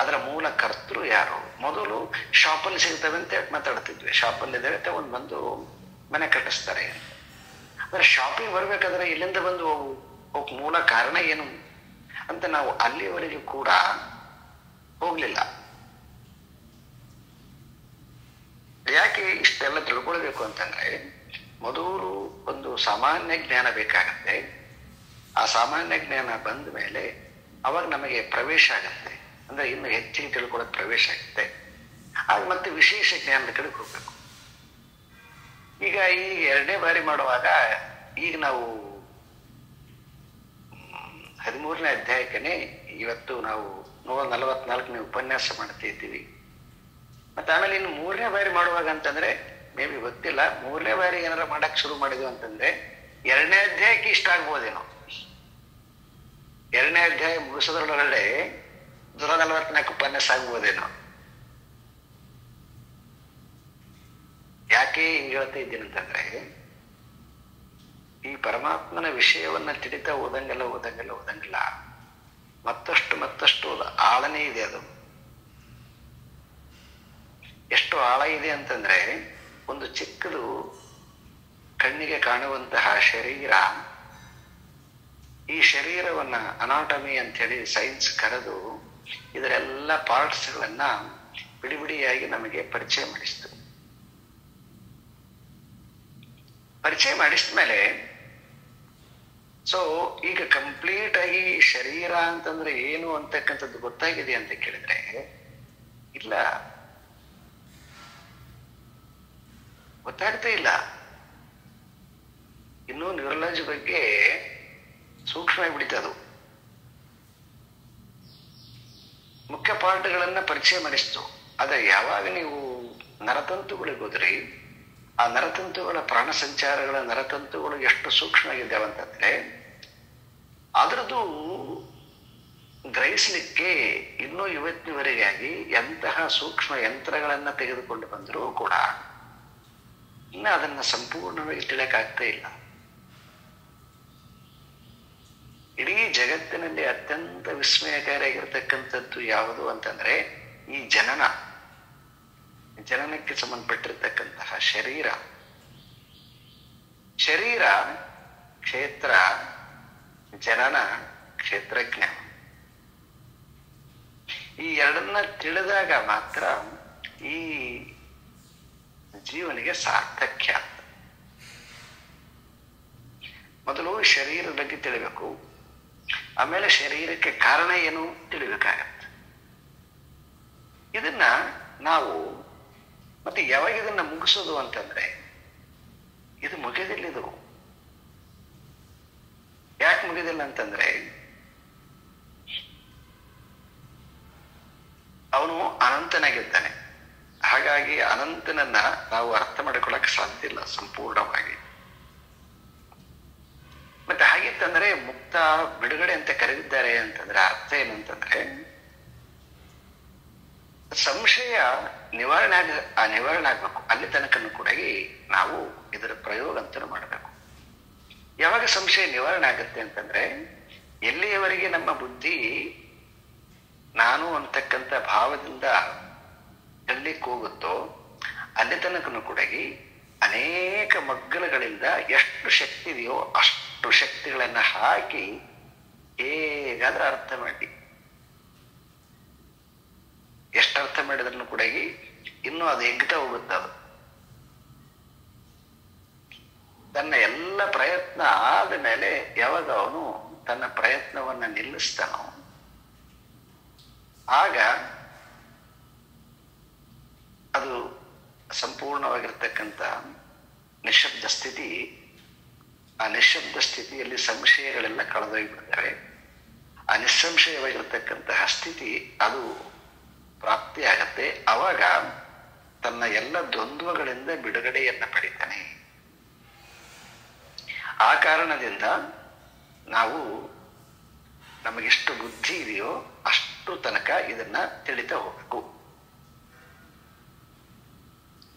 ಅದರ ಮೂಲ ಕರ್ತೃ ಯಾರು? ಮೊದಲು ಶಾಪಲ್ಲಿ ಸಿಗ್ತವೆ ಅಂತ ಮಾತಾಡ್ತಿದ್ವಿ. ಶಾಪಲ್ಲಿ ಇದಾವೆ ಒಂದು ಬಂದು ಮನೆ ಕಟ್ಟಿಸ್ತಾರೆ. ಅಂದ್ರೆ ಶಾಪಿಂಗ್ ಬರ್ಬೇಕಾದ್ರೆ ಇಲ್ಲಿಂದ ಬಂದು ಹೋಗ್ ಮೂಲ ಕಾರಣ ಏನು ಅಂತ ನಾವು ಅಲ್ಲಿವರೆಗೂ ಕೂಡ ಹೋಗ್ಲಿಲ್ಲ. ಯಾಕೆ ಇಷ್ಟೆಲ್ಲ ತಿಳ್ಕೊಳ್ಬೇಕು ಅಂತಂದ್ರೆ ಮೊದಲು ಒಂದು ಸಾಮಾನ್ಯ ಜ್ಞಾನ ಬೇಕಾಗತ್ತೆ. ಆ ಸಾಮಾನ್ಯ ಜ್ಞಾನ ಬಂದ ಮೇಲೆ ಅವಾಗ ನಮಗೆ ಪ್ರವೇಶ ಆಗತ್ತೆ. ಅಂದ್ರೆ ಇನ್ನು ಹೆಚ್ಚಿಗೆ ತಿಳ್ಕೊಳ್ಳೋದು ಪ್ರವೇಶ ಆಗುತ್ತೆ. ಆಗ ಮತ್ತೆ ವಿಶೇಷ ಜ್ಞಾನದ ಕಡೆಗೆ ಹೋಗ್ಬೇಕು. ಈಗ 2ನೇ ಬಾರಿ ಮಾಡುವಾಗ ಈಗ ನಾವು 13ನೇ ಅಧ್ಯಾಯಕ್ಕನೆ ಇವತ್ತು ನಾವು 144ನೇ ಉಪನ್ಯಾಸ ಮಾಡ್ತಾ ಇದ್ದೀವಿ. ಮತ್ತೆ ಆಮೇಲೆ ಇನ್ನು 3ನೇ ಬಾರಿ ಮಾಡುವಾಗ ಅಂತಂದ್ರೆ ಮೇ ಬಿ ಗೊತ್ತಿಲ್ಲ, 3ನೇ ಬಾರಿ ಏನಾರ ಮಾಡಕ್ ಶುರು ಮಾಡಿದ್ವಿ ಅಂತಂದ್ರೆ 2ನೇ ಅಧ್ಯಾಯಕ್ಕೆ ಇಷ್ಟ ಆಗ್ಬೋದೇನೋ. 2ನೇ ಅಧ್ಯಾಯ ಮುಗಿಸೋದ್ರೊಳಗಡೆ 144 ಉಪನ್ಯಾಸ ಆಗ್ಬೋದೇನೋ. ಯಾಕೆ ಹಿಂಗೆ ಹೇಳ್ತಾ ಇದ್ದೀನಿ ಅಂತಂದ್ರೆ, ಈ ಪರಮಾತ್ಮನ ವಿಷಯವನ್ನ ತಿಳಿತಾ ಓದಂಗಿಲ್ಲ ಮತ್ತಷ್ಟು ಆಳನೇ ಇದೆ. ಅದು ಎಷ್ಟು ಆಳ ಇದೆ ಅಂತಂದ್ರೆ, ಒಂದು ಚಿಕ್ಕದು ಕಣ್ಣಿಗೆ ಕಾಣುವಂತಹ ಶರೀರ, ಈ ಶರೀರವನ್ನ ಅನಾಟಮಿ ಅಂತ ಹೇಳಿ ಸೈನ್ಸ್ ಕರೆದು ಇದರೆಲ್ಲ ಪಾರ್ಟ್ಸ್ಗಳನ್ನ ಬಿಡಿಯಾಗಿ ನಮಗೆ ಪರಿಚಯ ಮಾಡಿಸ್ತು. ಪರಿಚಯ ಮಾಡಿಸಿದ್ಮೇಲೆ ಸೊ ಈಗ ಕಂಪ್ಲೀಟ್ ಆಗಿ ಶರೀರ ಅಂತಂದ್ರೆ ಏನು ಅಂತಕ್ಕಂಥದ್ದು ಗೊತ್ತಾಗಿದೆ ಅಂತ ಕೇಳಿದ್ರೆ ಇಲ್ಲ, ಗೊತ್ತಾಗ್ತಾ ಇಲ್ಲ. ಇನ್ನೂ ನ್ಯೂರಲಾಜಿ ಬಗ್ಗೆ ಸೂಕ್ಷ್ಮ ಬಿಡಿತದು. ಮುಖ್ಯ ಪಾಠಗಳನ್ನ ಪರಿಚಯ ಮಾಡಿಸ್ತು. ಆದ್ರೆ ಯಾವಾಗ ನೀವು ನರತಂತುಗಳಿಗೆ ಹೋದ್ರಿ, ಆ ನರತಂತುಗಳ ಪ್ರಾಣ ಸಂಚಾರಗಳ ನರತಂತುಗಳು ಎಷ್ಟು ಸೂಕ್ಷ್ಮವಾಗಿದ್ದಾವೆ ಅಂತಂದ್ರೆ ಅದರದ್ದು ಗ್ರಹಿಸ್ಲಿಕ್ಕೆ ಇನ್ನೂ ಇವತ್ತಿನವರೆಗಾಗಿ ಎಂತಹ ಸೂಕ್ಷ್ಮ ಯಂತ್ರಗಳನ್ನ ತೆಗೆದುಕೊಂಡು ಬಂದರೂ ಕೂಡ ಇನ್ನು ಅದನ್ನ ಸಂಪೂರ್ಣವಾಗಿ ತಿಳಿಯಕ್ಕಾಗ್ತಾ ಇಲ್ಲ. ಇಡೀ ಜಗತ್ತಿನಲ್ಲಿ ಅತ್ಯಂತ ವಿಸ್ಮಯಕಾರಿಯಾಗಿರ್ತಕ್ಕಂಥದ್ದು ಯಾವುದು ಅಂತಂದ್ರೆ ಈ ಜನನಕ್ಕೆ ಸಂಬಂಧಪಟ್ಟಿರ್ತಕ್ಕಂತಹ ಶರೀರ ಕ್ಷೇತ್ರ, ಜನನ ಕ್ಷೇತ್ರಜ್ಞ, ಈ ಎರಡನ್ನ ತಿಳಿದಾಗ ಮಾತ್ರ ಈ ಜೀವನಿಗೆ ಸಾರ್ಥಕ್ಯ. ಮೊದಲು ಶರೀರದ ಬಗ್ಗೆ ತಿಳಿಬೇಕು, ಆಮೇಲೆ ಶರೀರಕ್ಕೆ ಕಾರಣ ಏನು ತಿಳಿಬೇಕಾಗತ್ತೆ. ಇದನ್ನ ನಾವು ಮತ್ತೆ ಯಾವಾಗ ಇದನ್ನ ಮುಗಿಸೋದು ಅಂತಂದ್ರೆ ಇದು ಮುಗಿದಿಲ್ಲ. ಇದು ಯಾಕೆ ಮುಗಿದಿಲ್ಲ ಅಂತಂದ್ರೆ ಅವನು ಅನಂತನಾಗಿದ್ದಾನೆ. ಹಾಗಾಗಿ ಅನಂತನನ್ನ ನಾವು ಅರ್ಥ ಮಾಡಿಕೊಳ್ಳಕ್ ಸಾಧ್ಯ ಇಲ್ಲ ಸಂಪೂರ್ಣವಾಗಿ. ಮತ್ತೆ ಹಾಗಿತ್ತಂದ್ರೆ ಮುಕ್ತ ಬಿಡುಗಡೆ ಅಂತ ಕರೆದಿದ್ದಾರೆ ಅಂತಂದ್ರೆ ಅರ್ಥ ಏನಂತಂದ್ರೆ ಸಂಶಯ ನಿವಾರಣೆ ಆಗ್ಬೇಕು. ಅಲ್ಲಿ ತನಕನೂ ಕೂಡ ನಾವು ಇದರ ಪ್ರಯೋಗ ಅಂತ ಮಾಡಬೇಕು. ಯಾವಾಗ ಸಂಶಯ ನಿವಾರಣೆ ಆಗುತ್ತೆ ಅಂತಂದ್ರೆ ಎಲ್ಲಿಯವರೆಗೆ ನಮ್ಮ ಬುದ್ಧಿ ನಾನು ಅಂತಕ್ಕಂಥ ಭಾವದಿಂದ ಎಲ್ಲಿಗೆ ಹೋಗುತ್ತೋ ಅಲ್ಲಿ ತನಕನೂ ಕೂಡ ಅನೇಕ ಮಗ್ಗಲುಗಳಿಂದ ಎಷ್ಟು ಶಕ್ತಿ ಇದೆಯೋ ಅಷ್ಟು ಶಕ್ತಿಗಳನ್ನ ಹಾಕಿ ಹೇಗಾದ್ರೂ ಅರ್ಥ ಮಾಡಿ, ಎಷ್ಟು ಅರ್ಥ ಮಾಡಿದ್ರೂ ಕೂಡ ಇನ್ನೂ ಅದು ಎಗ್ತಾ ಹೋಗುತ್ತೆ. ಅದು ತನ್ನ ಎಲ್ಲ ಪ್ರಯತ್ನ ಆದ ಮೇಲೆ ಯಾವಾಗ ಅವನು ತನ್ನ ಪ್ರಯತ್ನವನ್ನ ನಿಲ್ಲಿಸ್ತಾನೋ ಆಗ ಅದು ಸಂಪೂರ್ಣವಾಗಿರ್ತಕ್ಕಂಥ ನಿಶ್ಶಬ್ದ ಸ್ಥಿತಿ. ಆ ನಿಶ್ಶಬ್ದ ಸ್ಥಿತಿಯಲ್ಲಿ ಸಂಶಯಗಳೆಲ್ಲ ಕಳೆದೋಗ್ಬಿಡ್ತವೆ. ಆ ನಿಸ್ಸಂಶಯವಾಗಿರ್ತಕ್ಕಂತಹ ಸ್ಥಿತಿ ಅದು ಪ್ರಾಪ್ತಿ ಆಗತ್ತೆ. ಅವಾಗ ತನ್ನ ಎಲ್ಲ ದ್ವಂದ್ವಗಳಿಂದ ಬಿಡುಗಡೆಯನ್ನ ಪಡಿತಾನೆ. ಆ ಕಾರಣದಿಂದ ನಾವು ನಮಗೆಷ್ಟು ಬುದ್ಧಿ ಇದೆಯೋ ಅಷ್ಟು ತನಕ ಇದನ್ನ ತಿಳಿತಾ ಹೋಗ್ಬೇಕು.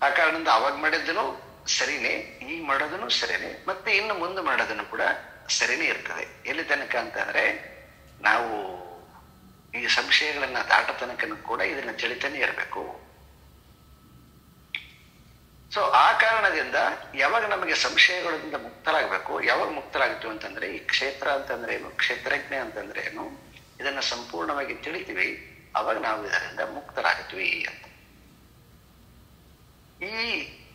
ಆ ಕಾರಣದಿಂದ ಅವಾಗ ಮಾಡಿದ್ದನು ಸರಿನೇ, ಈಗ ಮಾಡೋದನ್ನು ಸರಿನೇ, ಮತ್ತೆ ಇನ್ನು ಮುಂದೆ ಮಾಡೋದನ್ನು ಕೂಡ ಸರಿನೇ ಇರ್ತದೆ. ಎಲ್ಲಿ ತನಕ ಅಂತಂದ್ರೆ ನಾವು ಈ ಸಂಶಯಗಳನ್ನ ದಾಟ ತನಕನೂ ಕೂಡ ಇದನ್ನ ತಿಳಿತಾನೆ ಇರಬೇಕು. ಸೊ ಆ ಕಾರಣದಿಂದ ಯಾವಾಗ ನಮಗೆ ಸಂಶಯಗಳಿಂದ ಮುಕ್ತರಾಗಬೇಕು, ಯಾವಾಗ ಮುಕ್ತರಾಗ್ತೀವಿ ಅಂತಂದ್ರೆ ಈ ಕ್ಷೇತ್ರ ಅಂತಂದ್ರೆ ಏನು, ಕ್ಷೇತ್ರಜ್ಞ ಅಂತಂದ್ರೆ ಏನು, ಇದನ್ನ ಸಂಪೂರ್ಣವಾಗಿ ತಿಳಿತೀವಿ, ಅವಾಗ ನಾವು ಇದರಿಂದ ಮುಕ್ತರಾಗ್ತೀವಿ ಅಂತ. ಈ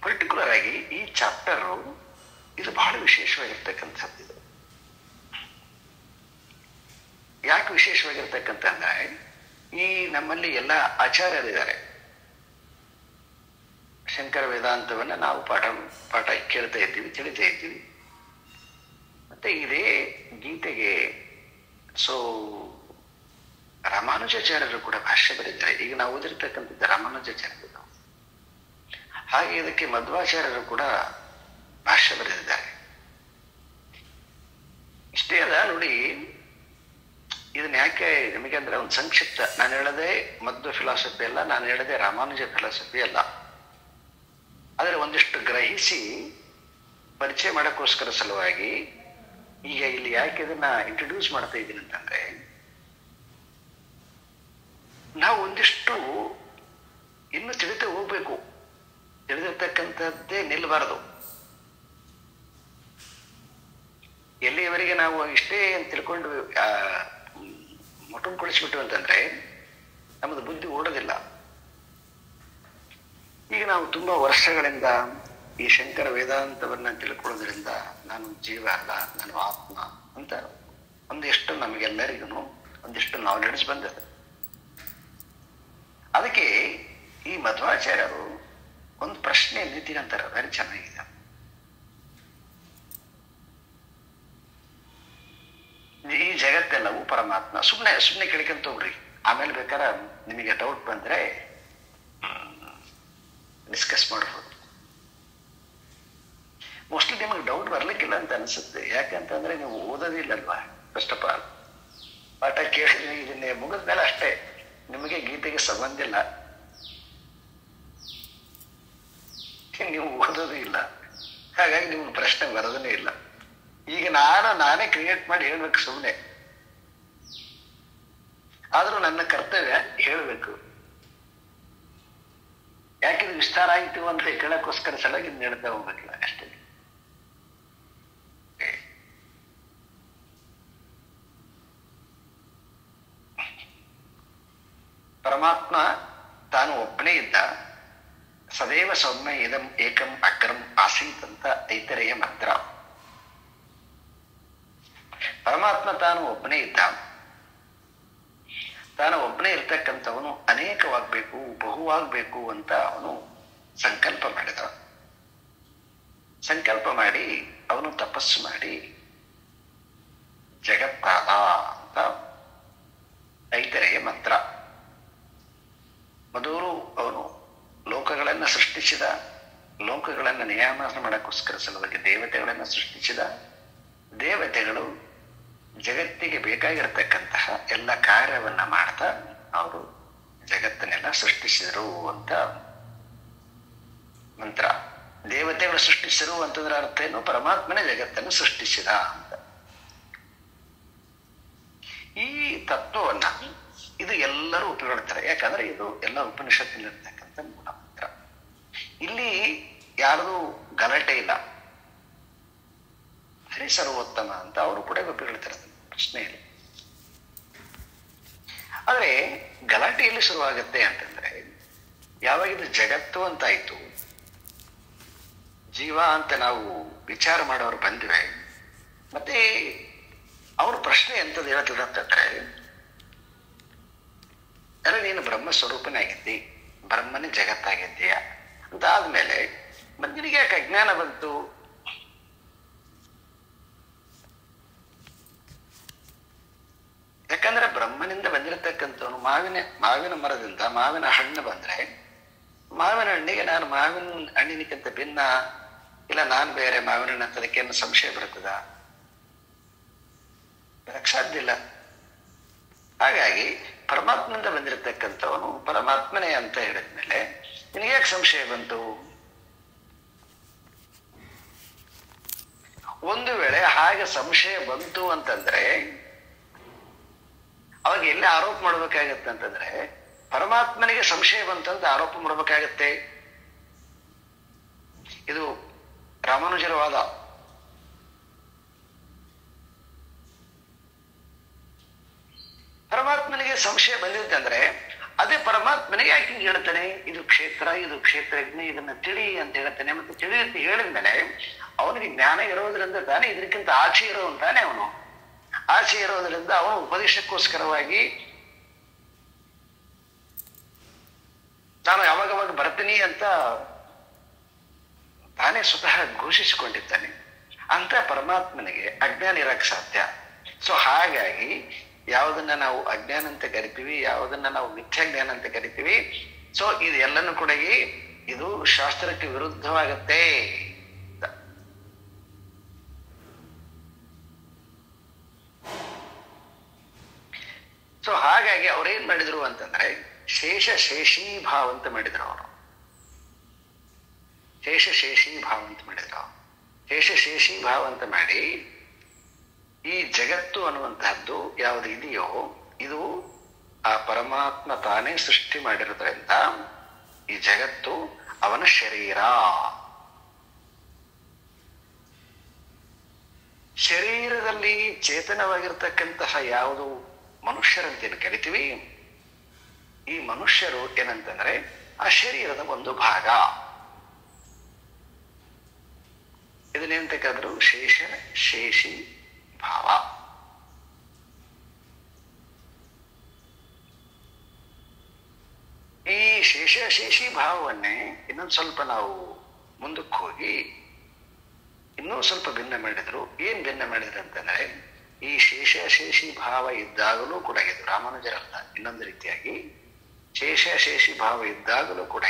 ಪರ್ಟಿಕ್ಯುಲರ್ ಆಗಿ ಈ ಚಾಪ್ಟರ್ ಇದು ಬಹಳ ವಿಶೇಷವಾಗಿರ್ತಕ್ಕಂಥದ್ದು. ಇದು ಯಾಕೆ ವಿಶೇಷವಾಗಿರ್ತಕ್ಕಂತಂದ್ರೆ ಈ ನಮ್ಮಲ್ಲಿ ಎಲ್ಲ ಆಚಾರ್ಯರಿದ್ದಾರೆ. ಶಂಕರ ವೇದಾಂತವನ್ನ ನಾವು ಪಾಠ ಕೇಳ್ತಾ ಇದ್ದೀವಿ, ತಿಳಿತಾ ಇದ್ದೀವಿ. ಮತ್ತೆ ಇದೇ ಗೀತೆಗೆ ರಾಮಾನುಜಾಚಾರ್ಯರು ಕೂಡ ಭಾಷ್ಯ ಬರೆದಿದ್ದಾರೆ. ಈಗ ನಾವು ಓದಿರ್ತಕ್ಕಂಥದ್ದು ರಾಮಾನುಜಾಚಾರ್ಯರು. ಹಾಗೆ ಇದಕ್ಕೆ ಮಧ್ವಾಚಾರ್ಯರು ಕೂಡ ಭಾಷ್ಯ ಬರೆದಿದ್ದಾರೆ. ಇಷ್ಟೇ ಅಲ್ಲ ನೋಡಿ, ಇದನ್ನ ಯಾಕೆ ನಿಮಗೆ ಅಂದ್ರೆ ಒಂದು ಸಂಕ್ಷಿಪ್ತ, ನಾನು ಹೇಳದೆ ಮಧ್ವ ಫಿಲಾಸಫಿ ಅಲ್ಲ, ನಾನು ಹೇಳದೆ ರಾಮಾನುಜ ಫಿಲಾಸಫಿ ಅಲ್ಲ, ಆದರೆ ಒಂದಿಷ್ಟು ಗ್ರಹಿಸಿ ಪರಿಚಯ ಮಾಡೋಕ್ಕೋಸ್ಕರ ಸಲುವಾಗಿ ಈಗ ಇಲ್ಲಿ ಯಾಕೆ ಇದನ್ನ ಇಂಟ್ರೊಡ್ಯೂಸ್ ಮಾಡ್ತಾ ಇದ್ದೀನಿ ಅಂತಂದ್ರೆ, ನಾವು ಒಂದಿಷ್ಟು ಇನ್ನು ತಿಳಿತಾ ಹೋಗ್ಬೇಕು. ತಿಳಿದಿರ್ತಕ್ಕಂಥದ್ದೇ ನಿಲ್ಲಬಾರದು. ಎಲ್ಲಿಯವರೆಗೆ ನಾವು ಇಷ್ಟೇ ಅಂತ ತಿಳ್ಕೊಂಡು ಮೊಟುಂಕೊಳಿಸ್ಬಿಟ್ಟು ಅಂತಂದ್ರೆ ನಮ್ಮದು ಬುದ್ಧಿ ಓಡೋದಿಲ್ಲ. ಈಗ ನಾವು ತುಂಬಾ ವರ್ಷಗಳಿಂದ ಈ ಶಂಕರ ವೇದಾಂತವನ್ನ ತಿಳ್ಕೊಳ್ಳೋದ್ರಿಂದ ನಾನು ಜೀವ ಅಲ್ಲ, ನಾನು ಆತ್ಮ ಅಂತ ಒಂದಿಷ್ಟು ನಮಗೆಲ್ಲರಿಗೂ ಒಂದಿಷ್ಟು ನಾಲೆಡ್ಜ್ ಬಂದಿದೆ. ಅದಕ್ಕೆ ಈ ಮಧ್ವಾಚಾರ್ಯರು ಒಂದು ಪ್ರಶ್ನೆ ನಿಂತಿರಂತಾರೆ, ವೆರಿ ಚೆನ್ನಾಗಿದೆ. ಈ ಜಗತ್ತೆಲ್ಲವೂ ಪರಮಾತ್ಮ. ಸುಮ್ಮನೆ ಕೇಳ್ಕೊಂತ ಹೋಗ್ರಿ, ಆಮೇಲೆ ಬೇಕಾದ್ರೆ ನಿಮಗೆ ಡೌಟ್ ಬಂದ್ರೆ ಡಿಸ್ಕಸ್ ಮಾಡಬಹುದು. ಮೋಸ್ಟ್ಲಿ ನಿಮಗೆ ಡೌಟ್ ಬರ್ಲಿಕ್ಕಿಲ್ಲ ಅಂತ ಅನ್ಸುತ್ತೆ. ಯಾಕಂತಂದ್ರೆ ನೀವು ಓದೋದಿಲ್ಲಲ್ವಾ. ಫಸ್ಟ್ ಆಫ್ ಆಲ್ ಪಾಠ ಕೇಳಿ ಇದನ್ನೇ ಮುಗಿದ್ಮೇಲೆ ಅಷ್ಟೇ, ನಿಮಗೆ ಗೀತೆಗೆ ಸಂಬಂಧ ಇಲ್ಲ, ನೀವು ಓದೋದು ಇಲ್ಲ, ಹಾಗಾಗಿ ನಿಮ್ಗೆ ಪ್ರಶ್ನೆ ಬರೋದನ್ನೇ ಇಲ್ಲ. ಈಗ ನಾನೇ ಕ್ರಿಯೇಟ್ ಮಾಡಿ ಹೇಳ್ಬೇಕು ಸುಮ್ಮನೆ, ಆದ್ರೂ ನನ್ನ ಕರ್ತವ್ಯ ಹೇಳ್ಬೇಕು. ಯಾಕಿದು ವಿಸ್ತಾರ ಆಯ್ತು ಅಂತ ಕೇಳಕ್ಕೋಸ್ಕರ ಸಲುವಾಗಿ ಹೇಳ್ತಾ ಹೋಗ್ಬೇಕಿಲ್ಲ ಅಷ್ಟೇ. ಪರಮಾತ್ಮ ತಾನು ಒಬ್ಬನೇ ಇದ್ದ. ಸದೈವ ಸೌಮ್ಯ ಇದಂ ಏಕಂ ಅಗ್ರಂ ಆಸೀತ್ ಅಂತ ಐತರೆಯ ಮಂತ್ರ. ಪರಮಾತ್ಮ ತಾನು ಒಬ್ಬನೇ ಇದ್ದ. ತಾನು ಒಬ್ಬನೇ ಇರ್ತಕ್ಕಂಥವನು ಅನೇಕವಾಗ್ಬೇಕು, ಬಹುವಾಗ್ಬೇಕು ಅಂತ ಅವನು ಸಂಕಲ್ಪ ಮಾಡಿದ. ಸಂಕಲ್ಪ ಮಾಡಿ ಅವನು ತಪಸ್ಸು ಮಾಡಿ ಜಗತ್ತಾದ ಅಂತ ಐತರೆಯ ಮಂತ್ರ. ಮೊದಲು ಅವನು ಲೋಕಗಳನ್ನ ಸೃಷ್ಟಿಸಿದ. ಲೋಕಗಳನ್ನ ನಿಯಾಮನ ಮಾಡಕ್ಕೋಸ್ಕರ ಸಲುವಾಗಿ ದೇವತೆಗಳನ್ನ ಸೃಷ್ಟಿಸಿದ. ದೇವತೆಗಳು ಜಗತ್ತಿಗೆ ಬೇಕಾಗಿರತಕ್ಕಂತಹ ಎಲ್ಲ ಕಾರ್ಯವನ್ನ ಮಾಡ್ತಾ ಅವರು ಜಗತ್ತನ್ನೆಲ್ಲ ಸೃಷ್ಟಿಸಿದರು ಅಂತ ಮಂತ್ರ. ದೇವತೆಗಳು ಸೃಷ್ಟಿಸಿರು ಅಂತಂದ್ರೆ ಅರ್ಥ ಏನು? ಪರಮಾತ್ಮನೇ ಜಗತ್ತನ್ನು ಸೃಷ್ಟಿಸಿದ ಅಂತ. ಈ ತತ್ವವನ್ನ ಇದು ಎಲ್ಲರೂ ಉಪಯೋಗಿಸ್ತಾರೆ. ಯಾಕಂದ್ರೆ ಇದು ಎಲ್ಲ ಉಪನಿಷತ್ತಿನಲ್ಲಿರ್ತಕ್ಕಂಥ ಮೂಲ ಮಂತ್ರ. ಇಲ್ಲಿ ಯಾರ್ದು ಗಲಾಟೆ ಇಲ್ಲ. ಹರಿ ಸರ್ವೋತ್ತಮ ಅಂತ ಅವರು ಕೂಡ ಉಪಯೋಗಿಸ್ತಾರೆ, ಪ್ರಶ್ನೆ ಇಲ್ಲ. ಆದ್ರೆ ಗಲಾಟೆ ಎಲ್ಲಿ ಶುರುವಾಗತ್ತೆ ಅಂತಂದ್ರೆ, ಯಾವಾಗ ಇದು ಜಗತ್ತು ಅಂತಾಯ್ತು, ಜೀವ ಅಂತ ನಾವು ವಿಚಾರ ಮಾಡೋರು ಬಂದಿವೆ, ಮತ್ತೆ ಅವ್ರ ಪ್ರಶ್ನೆ ಎಂತದ್ದು ಹೇಳ್ತದೆ ಅಂತಂದ್ರೆ, ಅರೆ ನೀನು ಬ್ರಹ್ಮ ಸ್ವರೂಪನಾಗಿದ್ದಿ, ಬ್ರಹ್ಮನೇ ಜಗತ್ತಾಗಿದ್ದೀಯ ಅಂತ ಆದ್ಮೇಲೆ ನಿನಗೆ ಯಾಕೆ ಅಜ್ಞಾನ ಬಂತು? ಯಾಕಂದ್ರೆ ಬ್ರಹ್ಮನಿಂದ ಬಂದಿರತಕ್ಕಂಥವನು ಮಾವಿನ ಮರದಿಂದ ಮಾವಿನ ಹಣ್ಣು ಬಂದ್ರೆ, ಮಾವಿನ ಹಣ್ಣಿಗೆ ನಾನು ಮಾವಿನ ಹಣ್ಣಿನಕ್ಕಿಂತ ಭಿನ್ನ ಇಲ್ಲ, ನಾನು ಬೇರೆ ಮಾವಿನ ಹಣ್ಣು ಅಂತ ಅದಕ್ಕೇನು ಸಂಶಯ ಬರ್ತದ? ಬರಕ್ ಸಾಧ್ಯ ಇಲ್ಲ. ಹಾಗಾಗಿ ಪರಮಾತ್ಮನಿಂದ ಬಂದಿರತಕ್ಕಂಥವನು ಪರಮಾತ್ಮನೇ ಅಂತ ಹೇಳಿದ್ಮೇಲೆ ನಿನಗೆ ಯಾಕೆ ಸಂಶಯ ಬಂತು? ಒಂದು ವೇಳೆ ಹಾಗೆ ಸಂಶಯ ಬಂತು ಅಂತಂದ್ರೆ ಅವಾಗ ಎಲ್ಲಿ ಆರೋಪ ಮಾಡ್ಬೇಕಾಗತ್ತೆ ಅಂತಂದ್ರೆ, ಪರಮಾತ್ಮನಿಗೆ ಸಂಶಯ ಬಂತಂತ ಆರೋಪ ಮಾಡ್ಬೇಕಾಗತ್ತೆ. ಇದು ರಾಮಾನುಜರ ವಾದ. ಪರಮಾತ್ಮನಿಗೆ ಸಂಶಯ ಬಂದಿತ್ತಂದ್ರೆ ಅದೇ ಪರಮಾತ್ಮನಿಗೆ ಯಾಕೆ ಹಿಂಗೆ ಹೇಳ್ತಾನೆ? ಇದು ಕ್ಷೇತ್ರ, ಇದು ಕ್ಷೇತ್ರಜ್ಞ, ಇದನ್ನ ತಿಳಿ ಅಂತ ಹೇಳ್ತಾನೆ. ಮತ್ತೆ ತಿಳಿ ಅಂತ ಹೇಳಿದ್ಮೇಲೆ ಅವನಿಗೆ ಜ್ಞಾನ ಇರೋದ್ರಿಂದ ತಾನೇ ಇದಕ್ಕಿಂತ ಆಚೆ ಇರೋನ್ ತಾನೆ ಅವನು. ಆಚೆ ಇರೋದ್ರಿಂದ ಅವನು ಉಪದೇಶಕ್ಕೋಸ್ಕರವಾಗಿ ನಾನು ಯಾವಾಗವಾಗ ಬರ್ತೀನಿ ಅಂತ ತಾನೇ ಸ್ವತಃ ಘೋಷಿಸಿಕೊಂಡಿದ್ದಾನೆ. ಅಂತ ಪರಮಾತ್ಮನಿಗೆ ಅಜ್ಞಾನ ಇರಕ್ ಸಾಧ್ಯ? ಸೊ ಹಾಗಾಗಿ ಯಾವುದನ್ನ ನಾವು ಅಜ್ಞಾನ ಅಂತ ಕರಿತೀವಿ, ಯಾವುದನ್ನ ನಾವು ಮಿಥ್ಯಾಜ್ಞಾನ ಅಂತ ಕರಿತೀವಿ, ಸೊ ಇದು ಎಲ್ಲನೂ ಕೂಡ ಇದು ಶಾಸ್ತ್ರಕ್ಕೆ ವಿರುದ್ಧವಾಗತ್ತೆ. ಸೊ ಹಾಗಾಗಿ ಅವ್ರೇನ್ ಮಾಡಿದ್ರು ಅಂತಂದ್ರೆ ಶೇಷಿ ಭಾವ ಅಂತ ಮಾಡಿದ್ರು. ಅವರು ಶೇಷಿ ಭಾವ ಅಂತ ಮಾಡಿದ್ರು. ಶೇಷಿ ಭಾವ ಅಂತ ಮಾಡಿ ಈ ಜಗತ್ತು ಅನ್ನುವಂತಹದ್ದು ಯಾವುದು ಇದೆಯೋ ಇದು ಆ ಪರಮಾತ್ಮ ತಾನೇ ಸೃಷ್ಟಿ ಮಾಡಿರೋದ್ರಿಂದ ಈ ಜಗತ್ತು ಅವನ ಶರೀರ. ಶರೀರದಲ್ಲಿ ಚೇತನವಾಗಿರ್ತಕ್ಕಂತಹ ಯಾವುದು ಮನುಷ್ಯರಂತೇನು ಕರಿತೀವಿ, ಈ ಮನುಷ್ಯರು ಏನಂತಂದ್ರೆ ಆ ಶರೀರದ ಒಂದು ಭಾಗ. ಇದನ್ನೇಂತಕ್ಕಾದ್ರು ಶೇಷಿ ಭಾವ. ಈ ಶೇಷಿ ಭಾವವನ್ನೇ ಇನ್ನೊಂದು ಸ್ವಲ್ಪ ನಾವು ಮುಂದಕ್ಕೆ ಹೋಗಿ ಇನ್ನೂ ಸ್ವಲ್ಪ ಭಿನ್ನ ಮಾಡಿದ್ರು. ಏನ್ ಭಿನ್ನ ಮಾಡಿದ್ರು ಅಂತಂದ್ರೆ ಈ ಶೇಷಿ ಭಾವ ಇದ್ದಾಗಲೂ ಕೂಡ ಇದು ರಾಮಾನುಜರಲ್ಲ, ಇನ್ನೊಂದು ರೀತಿಯಾಗಿ ಶೇಷಿ ಭಾವ ಇದ್ದಾಗಲೂ ಕೂಡ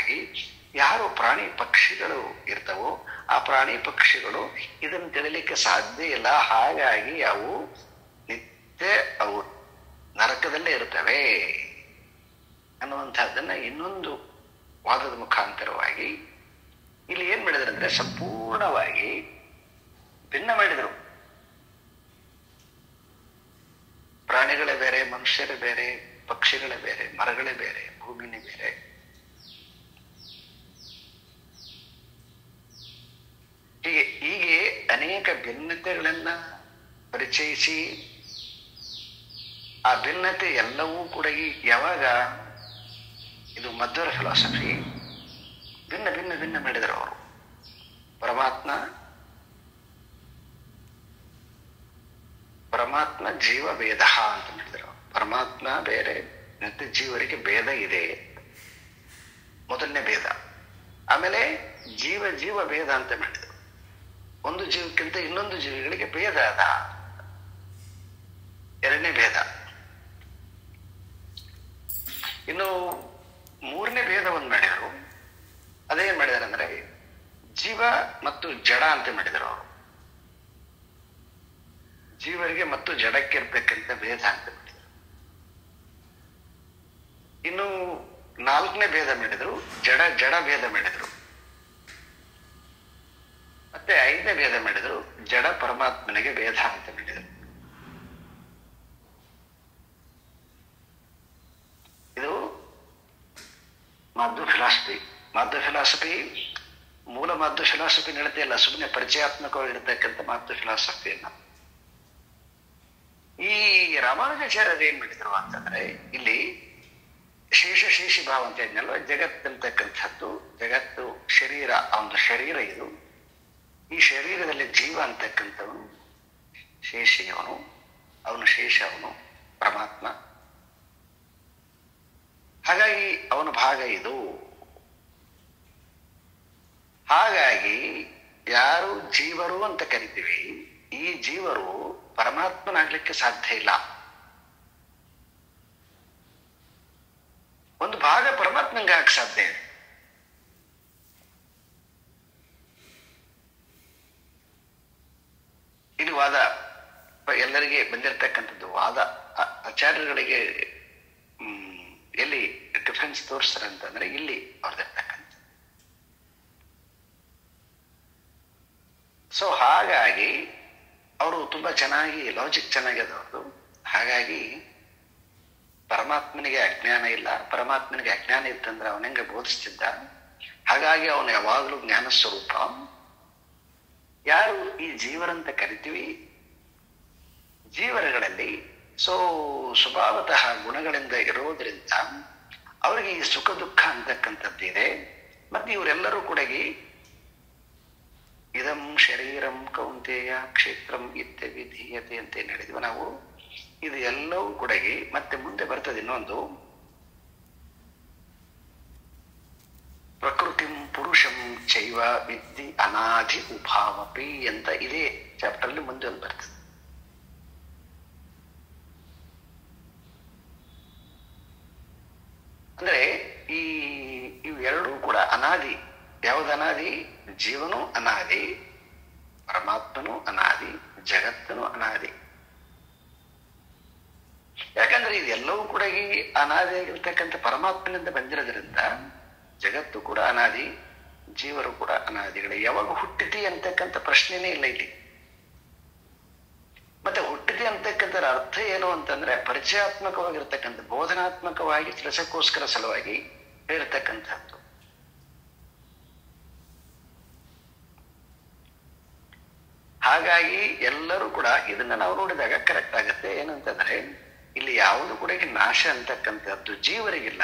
ಯಾರು ಪ್ರಾಣಿ ಪಕ್ಷಿಗಳು ಇರ್ತವೋ ಆ ಪ್ರಾಣಿ ಪಕ್ಷಿಗಳು ಇದನ್ನು ತಿಳಿಲಿಕ್ಕೆ ಸಾಧ್ಯ ಇಲ್ಲ. ಹಾಗಾಗಿ ಅವು ನಿತ್ಯ ಅವು ನರಕದಲ್ಲೇ ಇರ್ತವೆ ಅನ್ನುವಂಥದ್ದನ್ನ ಇನ್ನೊಂದು ವಾದದ ಮುಖಾಂತರವಾಗಿ ಇಲ್ಲಿ ಏನ್ ಮಾಡಿದ್ರು ಅಂದ್ರೆ ಸಂಪೂರ್ಣವಾಗಿ ಭಿನ್ನ ಮಾಡಿದರು. ಪ್ರಾಣಿಗಳೇ ಬೇರೆ, ಮನುಷ್ಯರೇ ಬೇರೆ, ಪಕ್ಷಿಗಳೇ ಬೇರೆ, ಮರಗಳೇ ಬೇರೆ, ಭೂಮಿನೇ ಬೇರೆ. ಹೀಗೆ ಅನೇಕ ಭಿನ್ನತೆಗಳನ್ನ ಪರಿಚಯಿಸಿ ಆ ಭಿನ್ನತೆ ಎಲ್ಲವೂ ಕೂಡ ಯಾವಾಗ ಇದು ಮಧ್ವರ ಫಿಲಾಸಫಿ ಭಿನ್ನ ಭಿನ್ನ ಭಿನ್ನ ಮಾಡಿದರು ಅವರು. ಪರಮಾತ್ಮ ಜೀವ ಭೇದ ಅಂತ ಮಾಡಿದರು. ಪರಮಾತ್ಮ ಬೇರೆ ಮತ್ತೆ ಜೀವರಿಗೆ ಭೇದ ಇದೆ, ಮೊದಲನೇ ಭೇದ. ಆಮೇಲೆ ಜೀವ ಭೇದ ಅಂತ ಮಾಡಿದರು. ಒಂದು ಜೀವಕ್ಕಿಂತ ಇನ್ನೊಂದು ಜೀವಿಗಳಿಗೆ ಭೇದ ಅದ, ಎರಡನೇ ಭೇದ. ಇನ್ನು ಮೂರನೇ ಭೇದವನ್ನು ಮಾಡಿದರು. ಅದೇನ್ ಮಾಡಿದಾರೆ ಅಂದ್ರೆ ಜೀವ ಮತ್ತು ಜಡ ಅಂತ ಮಾಡಿದರು ಅವರು. ಜೀವರಿಗೆ ಮತ್ತು ಜಡಕ್ಕೆ ಇರ್ತಕ್ಕಂಥ ಭೇದ ಅಂತ ಮಾಡಿದರು. ಇನ್ನು ನಾಲ್ಕನೇ ಭೇದ ಮಾಡಿದ್ರು, ಜಡ ಭೇದ ಮಾಡಿದ್ರು. ಮತ್ತೆ ಐದನೇ ಭೇದ ಮಾಡಿದ್ರು, ಜಡ ಪರಮಾತ್ಮನಿಗೆ ಭೇದ ಅಂತ ಮಾಡಿದರು. ಇದು ಮಾಧ್ವ ಫಿಲಾಸಫಿ. ಮೂಲ ಮಾಧ್ವ ಫಿಲಾಸಫಿ ನಡತೆಯಲ್ಲ, ಸುಮ್ಮನೆ ಪರಿಚಯಾತ್ಮಕವಾಗಿರ್ತಕ್ಕಂಥ ಮಾಧ್ವ ಫಿಲಾಸಫಿಯನ್ನ ಈ ರಾಮಾನುಜಾಚಾರ್ಯರು ಏನ್ ಮಾಡಿದ್ರು ಅಂತಂದ್ರೆ ಇಲ್ಲಿ ಶೇಷಿ ಭಾವ ಅಂತ ಹೇಳಿದ್ನಲ್ವ, ಜಗತ್ತಂತಕ್ಕಂಥದ್ದು, ಜಗತ್ತು ಶರೀರ, ಅವನ ಶರೀರ ಇದು. ಈ ಶರೀರದಲ್ಲಿ ಜೀವ ಅಂತಕ್ಕಂಥವನು ಶೇಷಿಯವನು, ಅವನು ಶೇಷ, ಅವನು ಪರಮಾತ್ಮ. ಹಾಗಾಗಿ ಅವನ ಭಾಗ ಇದು. ಹಾಗಾಗಿ ಯಾರು ಜೀವರು ಅಂತ ಕರಿತೀವಿ, ಈ ಜೀವರು ಪರಮಾತ್ಮನಾಗ್ಲಿಕ್ಕೆ ಸಾಧ್ಯ ಇಲ್ಲ. ಒಂದು ಭಾಗ ಪರಮಾತ್ಮಂಗೆ ಆಗಕ್ಕೆ ಸಾಧ್ಯ ಇದೆ. ಇಲ್ಲಿ ವಾದ ಎಲ್ಲರಿಗೆ ಬಂದಿರತಕ್ಕಂಥದ್ದು ವಾದ. ಆಚಾರ್ಯಗಳಿಗೆ ಎಲ್ಲಿ ಡಿಫರೆನ್ಸ್ ತೋರಿಸ್ತಾರೆ ಅಂತಂದ್ರೆ ಇಲ್ಲಿ ಅವ್ರದಿರ್ತಕ್ಕಂಥ. ಸೊ ಹಾಗಾಗಿ ಅವರು ತುಂಬಾ ಚೆನ್ನಾಗಿ ಲಾಜಿಕ್ ಚೆನ್ನಾಗಿದೆ ಅವ್ರದ್ದು. ಹಾಗಾಗಿ ಪರಮಾತ್ಮನಿಗೆ ಅಜ್ಞಾನ ಇಲ್ಲ, ಪರಮಾತ್ಮನಿಗೆ ಅಜ್ಞಾನ ಇತ್ತಂದ್ರೆ ಅವನ ಹೆಂಗೆ ಬೋಧಿಸ್ತಿದ್ದ. ಹಾಗಾಗಿ ಅವನು ಯಾವಾಗಲೂ ಜ್ಞಾನ ಸ್ವರೂಪ. ಯಾರು ಈ ಜೀವರಂತ ಕರಿತೀವಿ, ಜೀವರಗಳಲ್ಲಿ ಸ್ವಭಾವತಃ ಗುಣಗಳಿಂದ ಇರೋದ್ರಿಂದ ಅವರಿಗೆ ಈ ಸುಖ ದುಃಖ ಅಂತಕ್ಕಂಥದ್ದಿದೆ. ಮತ್ತೆ ಇವರೆಲ್ಲರೂ ಕೂಡ ಇದಂ ಶರೀರಂ ಕೌಂತೆಯ ಕ್ಷೇತ್ರಂ ಇತ್ಯವಿಧೀಯತೆ ಅಂತ ಏನ್ ಹೇಳಿದ್ವಿ ನಾವು. ಇದು ಎಲ್ಲವೂ ಕೂಡ ಮತ್ತೆ ಮುಂದೆ ಬರ್ತದೆ ಇನ್ನೊಂದು, ಪ್ರಕೃತಿಂ ಪುರುಷಂ ಚೈವ ವಿದ್ಧಿ ಅನಾಧಿ ಉಭಾವಪಿ ಅಂತ ಇದೇ ಚಾಪ್ಟರ್ ಅಲ್ಲಿ ಮುಂದೆ ಒಂದು ಬರ್ತದೆ. ಅಂದ್ರೆ ಇವೆರಡೂ ಕೂಡ ಅನಾದಿ ಯಾವುದು ಅನಾದಿ? ಜೀವನೂ ಅನಾದಿ, ಪರಮಾತ್ಮನೂ ಅನಾದಿ, ಜಗತ್ತನು ಅನಾದಿ. ಯಾಕಂದ್ರೆ ಇದೆಲ್ಲವೂ ಕೂಡ ಈ ಅನಾದಿಯಾಗಿರ್ತಕ್ಕಂಥ ಪರಮಾತ್ಮನಿಂದ ಬಂದಿರೋದ್ರಿಂದ ಜಗತ್ತು ಕೂಡ ಅನಾದಿ, ಜೀವರು ಕೂಡ ಅನಾದಿಗಳೇ. ಯಾವಾಗ ಹುಟ್ಟಿತಿ ಅಂತಕ್ಕಂಥ ಪ್ರಶ್ನೆನೇ ಇಲ್ಲ ಇಲ್ಲಿ. ಮತ್ತೆ ಹುಟ್ಟಿತಿ ಅಂತಕ್ಕಂಥರ ಅರ್ಥ ಏನು ಅಂತಂದ್ರೆ ಪರಿಚಯಾತ್ಮಕವಾಗಿರ್ತಕ್ಕಂಥ, ಬೋಧನಾತ್ಮಕವಾಗಿ ತಿಳಿಸಕ್ಕೋಸ್ಕರ ಸಲುವಾಗಿ ಹೇಳಿರ್ತಕ್ಕಂಥದ್ದು. ಹಾಗಾಗಿ ಎಲ್ಲರೂ ಕೂಡ ಇದನ್ನ ನಾವು ನೋಡಿದಾಗ ಕರೆಕ್ಟ್ ಆಗತ್ತೆ. ಏನಂತಂದ್ರೆ ಇಲ್ಲಿ ಯಾವುದು ಕೂಡ ನಾಶ ಅಂತಕ್ಕಂಥದ್ದು ಜೀವರಿಗಿಲ್ಲ,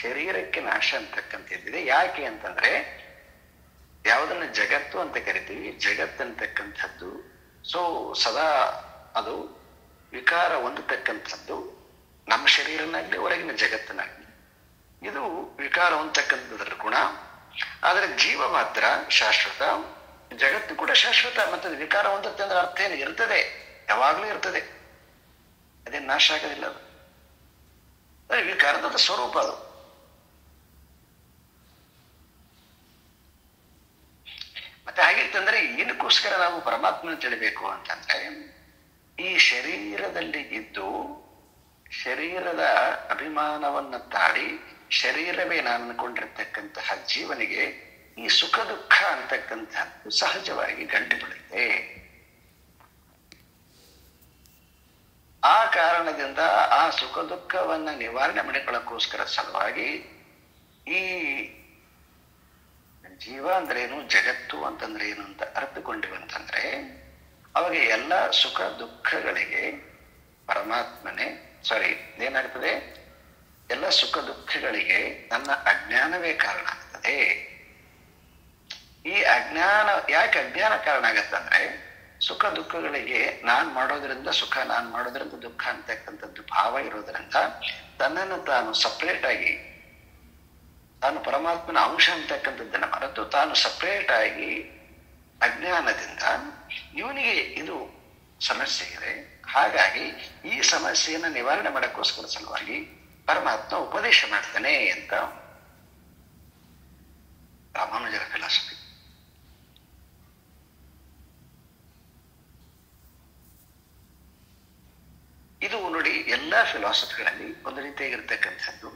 ಶರೀರಕ್ಕೆ ನಾಶ ಅಂತಕ್ಕಂಥದ್ದಿದೆ. ಯಾಕೆ ಅಂತಂದ್ರೆ ಯಾವುದನ್ನ ಜಗತ್ತು ಅಂತ ಕರಿತೀವಿ, ಜಗತ್ತಂತಕ್ಕಂಥದ್ದು ಸದಾ ಅದು ವಿಕಾರ ಹೊಂದತಕ್ಕಂಥದ್ದು. ನಮ್ಮ ಶರೀರನಾಗ್ಲಿ ಹೊರಗಿನ ಜಗತ್ತನಾಗ್ಲಿ ಇದು ವಿಕಾರ ಹೊಂದತಕ್ಕಂಥದ್ರ ಗುಣ. ಆದ್ರೆ ಜೀವ ಮಾತ್ರ ಶಾಶ್ವತ, ಜಗತ್ತು ಕೂಡ ಶಾಶ್ವತ. ಮತ್ತೆ ವಿಕಾರ ಹೊಂದುತ್ತೆ ಅಂದ್ರೆ ಅರ್ಥ ಏನು? ಇರ್ತದೆ, ಯಾವಾಗ್ಲೂ ಇರ್ತದೆ, ಅದೇನು ನಾಶ ಆಗೋದಿಲ್ಲ. ಅದು ವಿಕಾರದ ಸ್ವರೂಪ. ಅದು ಮತ್ತೆ ಹಾಗಿತ್ತಂದ್ರೆ ಏನಕ್ಕೋಸ್ಕರ ನಾವು ಪರಮಾತ್ಮನ ತಿಳಿಬೇಕು ಅಂತಂದ್ರೆ, ಈ ಶರೀರದಲ್ಲಿ ಇದ್ದು ಶರೀರದ ಅಭಿಮಾನವನ್ನ ತಾಳಿ ಶರೀರವೇ ನಾನು ಅನ್ಕೊಂಡಿರ್ತಕ್ಕಂತಹ ಜೀವನಿಗೆ ಈ ಸುಖ ದುಃಖ ಅಂತಕ್ಕಂಥದ್ದು ಸಹಜವಾಗಿ ಗಂಟು ಬಿಡುತ್ತೆ. ಆ ಕಾರಣದಿಂದ ಆ ಸುಖ ದುಃಖವನ್ನ ನಿವಾರಣೆ ಮಾಡಿಕೊಳ್ಳೋಕ್ಕೋಸ್ಕರ ಸಲುವಾಗಿ ಈ ಜೀವ ಅಂದ್ರೇನು, ಜಗತ್ತು ಅಂತಂದ್ರೆ ಏನು ಅಂತ ಅರ್ಥಕೊಂಡಿವಂತಂದ್ರೆ ಅವಾಗ ಎಲ್ಲ ಸುಖ ದುಃಖಗಳಿಗೆ ಪರಮಾತ್ಮನೇ ಏನಾಗ್ತದೆ? ಎಲ್ಲ ಸುಖ ದುಃಖಗಳಿಗೆ ನನ್ನ ಅಜ್ಞಾನವೇ ಕಾರಣ ಆಗ್ತದೆ. ಈ ಅಜ್ಞಾನ ಯಾಕೆ ಅಜ್ಞಾನ ಕಾರಣ ಆಗತ್ತಂದ್ರೆ ಸುಖ ದುಃಖಗಳಿಗೆ ನಾನ್ ಮಾಡೋದ್ರಿಂದ ಸುಖ, ನಾನ್ ಮಾಡೋದ್ರಿಂದ ದುಃಖ ಅಂತಕ್ಕಂಥದ್ದು ಭಾವ ಇರೋದ್ರಿಂದ ತನ್ನನ್ನು ತಾನು ಸಪ್ರೇಟ್ ಆಗಿ, ತಾನು ಪರಮಾತ್ಮನ ಅಂಶ ಅಂತಕ್ಕಂಥದ್ದನ್ನ ಮರೆತು ತಾನು ಸಪ್ರೇಟ್ ಆಗಿ ಅಜ್ಞಾನದಿಂದ ಇವನಿಗೆ ಇದು ಸಮಸ್ಯೆ ಇದೆ. ಹಾಗಾಗಿ ಈ ಸಮಸ್ಯೆಯನ್ನ ನಿವಾರಣೆ ಮಾಡೋಕ್ಕೋಸ್ಕರ ಸಲುವಾಗಿ ಪರಮಾತ್ಮ ಉಪದೇಶ ಮಾಡ್ತಾನೆ ಅಂತ ರಾಮಾನುಜರ ಫಿಲಾಸಫಿ. ಇದು ನೋಡಿ ಎಲ್ಲಾ ಫಿಲಾಸಫಿಗಳಲ್ಲಿ ಒಂದು ರೀತಿಯಾಗಿರ್ತಕ್ಕಂಥದ್ದು.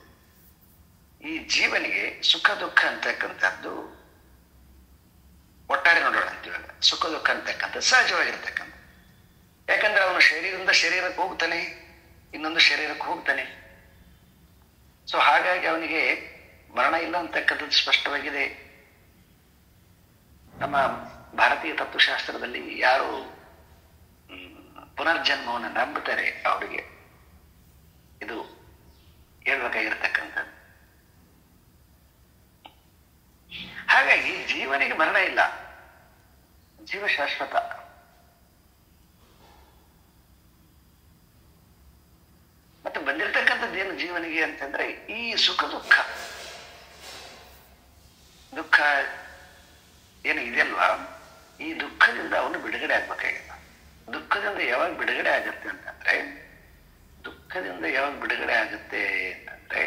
ಈ ಜೀವನಿಗೆ ಸುಖ ದುಃಖ ಅಂತಕ್ಕಂಥದ್ದು ಒಟ್ಟಾರೆ ನೋಡೋಣ ಅಂತೀವಾಗ. ಸುಖ ದುಃಖ ಅಂತಕ್ಕಂಥದ್ದು ಸಹಜವಾಗಿರ್ತಕ್ಕಂಥ. ಯಾಕಂದ್ರೆ ಅವನು ಶರೀರದಿಂದ ಶರೀರಕ್ಕೆ ಹೋಗ್ತಾನೆ, ಇನ್ನೊಂದು ಶರೀರಕ್ಕೆ ಹೋಗ್ತಾನೆ. ಹಾಗಾಗಿ ಅವನಿಗೆ ಮರಣ ಇಲ್ಲ ಅಂತಕ್ಕಂಥದ್ದು ಸ್ಪಷ್ಟವಾಗಿದೆ. ನಮ್ಮ ಭಾರತೀಯ ತತ್ವಶಾಸ್ತ್ರದಲ್ಲಿ ಯಾರು ಪುನರ್ಜನ್ಮವನ್ನು ನಂಬುತ್ತಾರೆ ಅವರಿಗೆ ಇದು ಹೇಳ್ಬೇಕಾಗಿರ್ತಕ್ಕಂಥದ್ದು. ಹಾಗಾಗಿ ಜೀವನಿಗೆ ಮರಣ ಇಲ್ಲ, ಜೀವ ಶಾಶ್ವತ. ಮತ್ತೆ ಬಂದಿರತಕ್ಕಂಥದ್ದು ಏನು ಜೀವನಿಗೆ ಅಂತಂದ್ರೆ ಈ ಸುಖ ದುಃಖ ಏನು ಇದೆಯಲ್ವಾ, ಈ ದುಃಖದಿಂದ ಅವನು ಬಿಡುಗಡೆ ಆಗ್ಬೇಕಾಗಿಲ್ಲ. ದುಃಖದಿಂದ ಯಾವಾಗ ಬಿಡುಗಡೆ ಆಗುತ್ತೆ ಅಂತಂದ್ರೆ, ದುಃಖದಿಂದ ಯಾವಾಗ ಬಿಡುಗಡೆ ಆಗುತ್ತೆ ಅಂತಂದ್ರೆ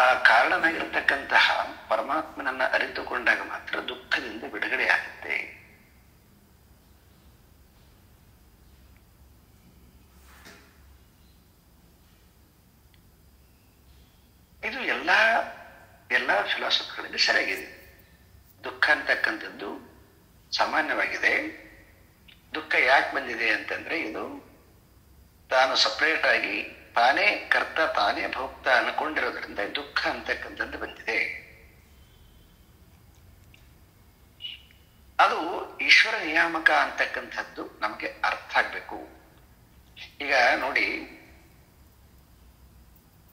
ಆ ಕಾರಣನಾಗಿರ್ತಕ್ಕಂತಹ ಪರಮಾತ್ಮನನ್ನ ಅರಿತುಕೊಂಡಾಗ ಮಾತ್ರ ದುಃಖದಿಂದ ಬಿಡುಗಡೆ ಆಗುತ್ತೆ. ಇದು ಎಲ್ಲಾ ಫಿಲಾಸಫಿಗಳಲ್ಲಿ ಸರಿಯಾಗಿದೆ. ದುಃಖ ಅಂತಕ್ಕಂಥದ್ದು ಸಾಮಾನ್ಯವಾಗಿದೆ. ದುಃಖ ಯಾಕೆ ಬಂದಿದೆ ಅಂತಂದ್ರೆ ಇದು ತಾನು ಸಪರೇಟ್ ಆಗಿ ತಾನೇ ಕರ್ತ ತಾನೇ ಭೋಕ್ತ ಅನ್ಕೊಂಡಿರೋದ್ರಿಂದ ದುಃಖ ಅಂತಕ್ಕಂಥದ್ದು ಬಂದಿದೆ. ಅದು ಈಶ್ವರ ನಿಯಾಮಕ ಅಂತಕ್ಕಂಥದ್ದು ನಮಗೆ ಅರ್ಥ ಆಗ್ಬೇಕು. ಈಗ ನೋಡಿ,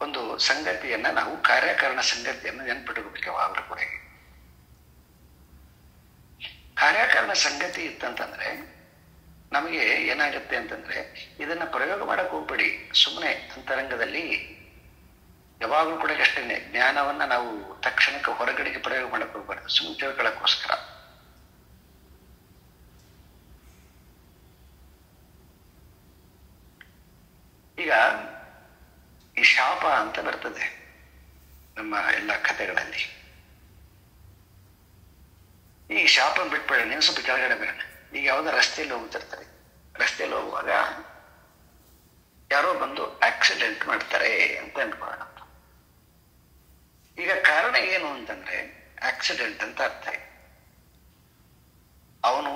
ಒಂದು ಸಂಗತಿಯನ್ನ ನಾವು ಕಾರ್ಯಕಾರಣ ಸಂಗತಿಯನ್ನು ನೆನ್ಪಿಟ್ಕೋಬೇಕು ಯಾವಾಗಲೂ ಕೂಡ. ಕಾರ್ಯಕಾರಣ ಸಂಗತಿ ಇತ್ತಂತಂದ್ರೆ ನಮಗೆ ಏನಾಗುತ್ತೆ ಅಂತಂದ್ರೆ ಇದನ್ನ ಪ್ರಯೋಗ ಮಾಡಕ್ ಹೋಗ್ಬೇಡಿ. ಸುಮ್ಮನೆ ಅಂತರಂಗದಲ್ಲಿ ಯಾವಾಗಲೂ ಕೂಡ ಅಷ್ಟೇನೆ ಜ್ಞಾನವನ್ನ ನಾವು ತಕ್ಷಣಕ್ಕೆ ಹೊರಗಡೆಗೆ ಪ್ರಯೋಗ ಮಾಡಕ್ ಹೋಗ್ಬಾರ್ದು, ಸುಮ್ಮನೆ ತಿಳ್ಕೊಳ್ಳೋಕ್ಕೋಸ್ಕರ. ಈಗ ಈ ಶಾಪ ಅಂತ ಬರ್ತದೆ ನಮ್ಮ ಎಲ್ಲ ಕಥೆಗಳಲ್ಲಿ. ಈ ಶಾಪ ಬಿಟ್ಬೇಡ, ನೀನು ಸ್ವಲ್ಪ ಕೆಳಗಡೆ ಬರೋಣ. ಈಗ ಯಾವುದೋ ರಸ್ತೆಯಲ್ಲಿ ಹೋಗ್ತಿರ್ತಾರೆ, ರಸ್ತೆಯಲ್ಲಿ ಹೋಗುವಾಗ ಯಾರೋ ಬಂದು ಆಕ್ಸಿಡೆಂಟ್ ಮಾಡ್ತಾರೆ ಅಂತ ಅನ್ಕೊಳ್ಳೋಣ. ಈಗ ಕಾರಣ ಏನು ಅಂತಂದ್ರೆ ಆಕ್ಸಿಡೆಂಟ್ ಅಂತ ಅರ್ಥ ಇದೆ. ಅವನು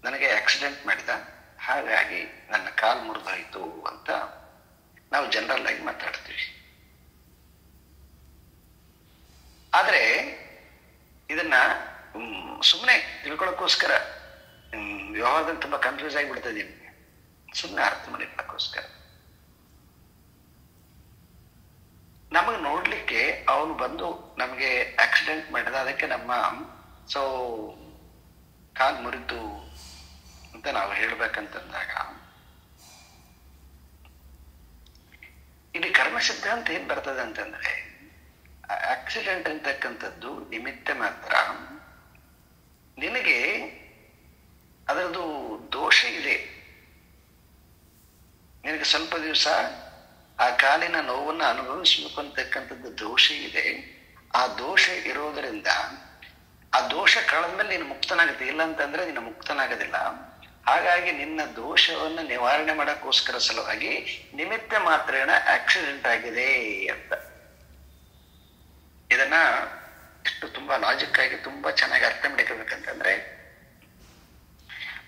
ನನಗೆ ಆಕ್ಸಿಡೆಂಟ್ ಮಾಡಿದ, ಹಾಗಾಗಿ ನನ್ನ ಕಾಲು ಮುರಿದೋಯ್ತು ಅಂತ ನಾವು ಜನರಲ್ ಆಗಿ ಮಾತಾಡ್ತೀವಿ. ಆದ್ರೆ ಇದನ್ನ ಸುಮ್ಮನೆ ತಿಳ್ಕೊಳ್ಳೋಕ್ಕೋಸ್ಕರ ವ್ಯವಹಾರದಲ್ಲಿ ತುಂಬಾ ಕನ್ಫ್ಯೂಸ್ ಆಗಿಬಿಡ್ತದೆ ನಿಮ್ಗೆ, ಸುಮ್ಮನೆ ಅರ್ಥ ಮಾಡಿಕೊಳ್ಳೋಕ್ಕೋಸ್ಕರ ನಮಗೆ ನೋಡ್ಲಿಕ್ಕೆ ಅವನು ಬಂದು ನಮಗೆ ಆಕ್ಸಿಡೆಂಟ್ ಮಾಡಿದ, ಅದಕ್ಕೆ ನಮ್ಮ ಕಾಲು ಮುರಿದು ಅಂತ ನಾವು ಹೇಳ್ಬೇಕಂತಂದಾಗ ಇಲ್ಲಿ ಕರ್ಮ ಸಿದ್ಧಾಂತ ಏನ್ ಬರ್ತದೆ ಅಂತಂದ್ರೆ ಆಕ್ಸಿಡೆಂಟ್ ಅಂತಕ್ಕಂಥದ್ದು ನಿಮಿತ್ತ ಮಾತ್ರ. ನಿನಗೆ ಅದರದ್ದು ದೋಷ ಇದೆ, ನಿನಗೆ ಸ್ವಲ್ಪ ದಿವಸ ಆ ಕಾಲಿನ ನೋವನ್ನು ಅನುಭವಿಸ್ಬೇಕು ಅಂತಕ್ಕಂಥದ್ದು ದೋಷ ಇದೆ. ಆ ದೋಷ ಇರೋದರಿಂದ ಆ ದೋಷ ಕಳೆದ್ಮೇಲೆ ನೀನು ಮುಕ್ತನಾಗುತ್ತೆ, ಇಲ್ಲ ಅಂತಂದ್ರೆ ನೀನು ಮುಕ್ತನಾಗೋದಿಲ್ಲ. ಹಾಗಾಗಿ ನಿನ್ನ ದೋಷವನ್ನು ನಿವಾರಣೆ ಮಾಡೋಕ್ಕೋಸ್ಕರ ಸಲುವಾಗಿ ನಿಮಿತ್ತ ಮಾತ್ರೇಣ ಆಕ್ಸಿಡೆಂಟ್ ಆಗಿದೆ ಅಂತ. ಇದನ್ನ ಎಷ್ಟು ತುಂಬಾ ಲಾಜಿಕ್ ಆಗಿ ತುಂಬಾ ಚೆನ್ನಾಗಿ ಅರ್ಥ ಮಾಡ್ಕೋಬೇಕಂತಂದ್ರೆ,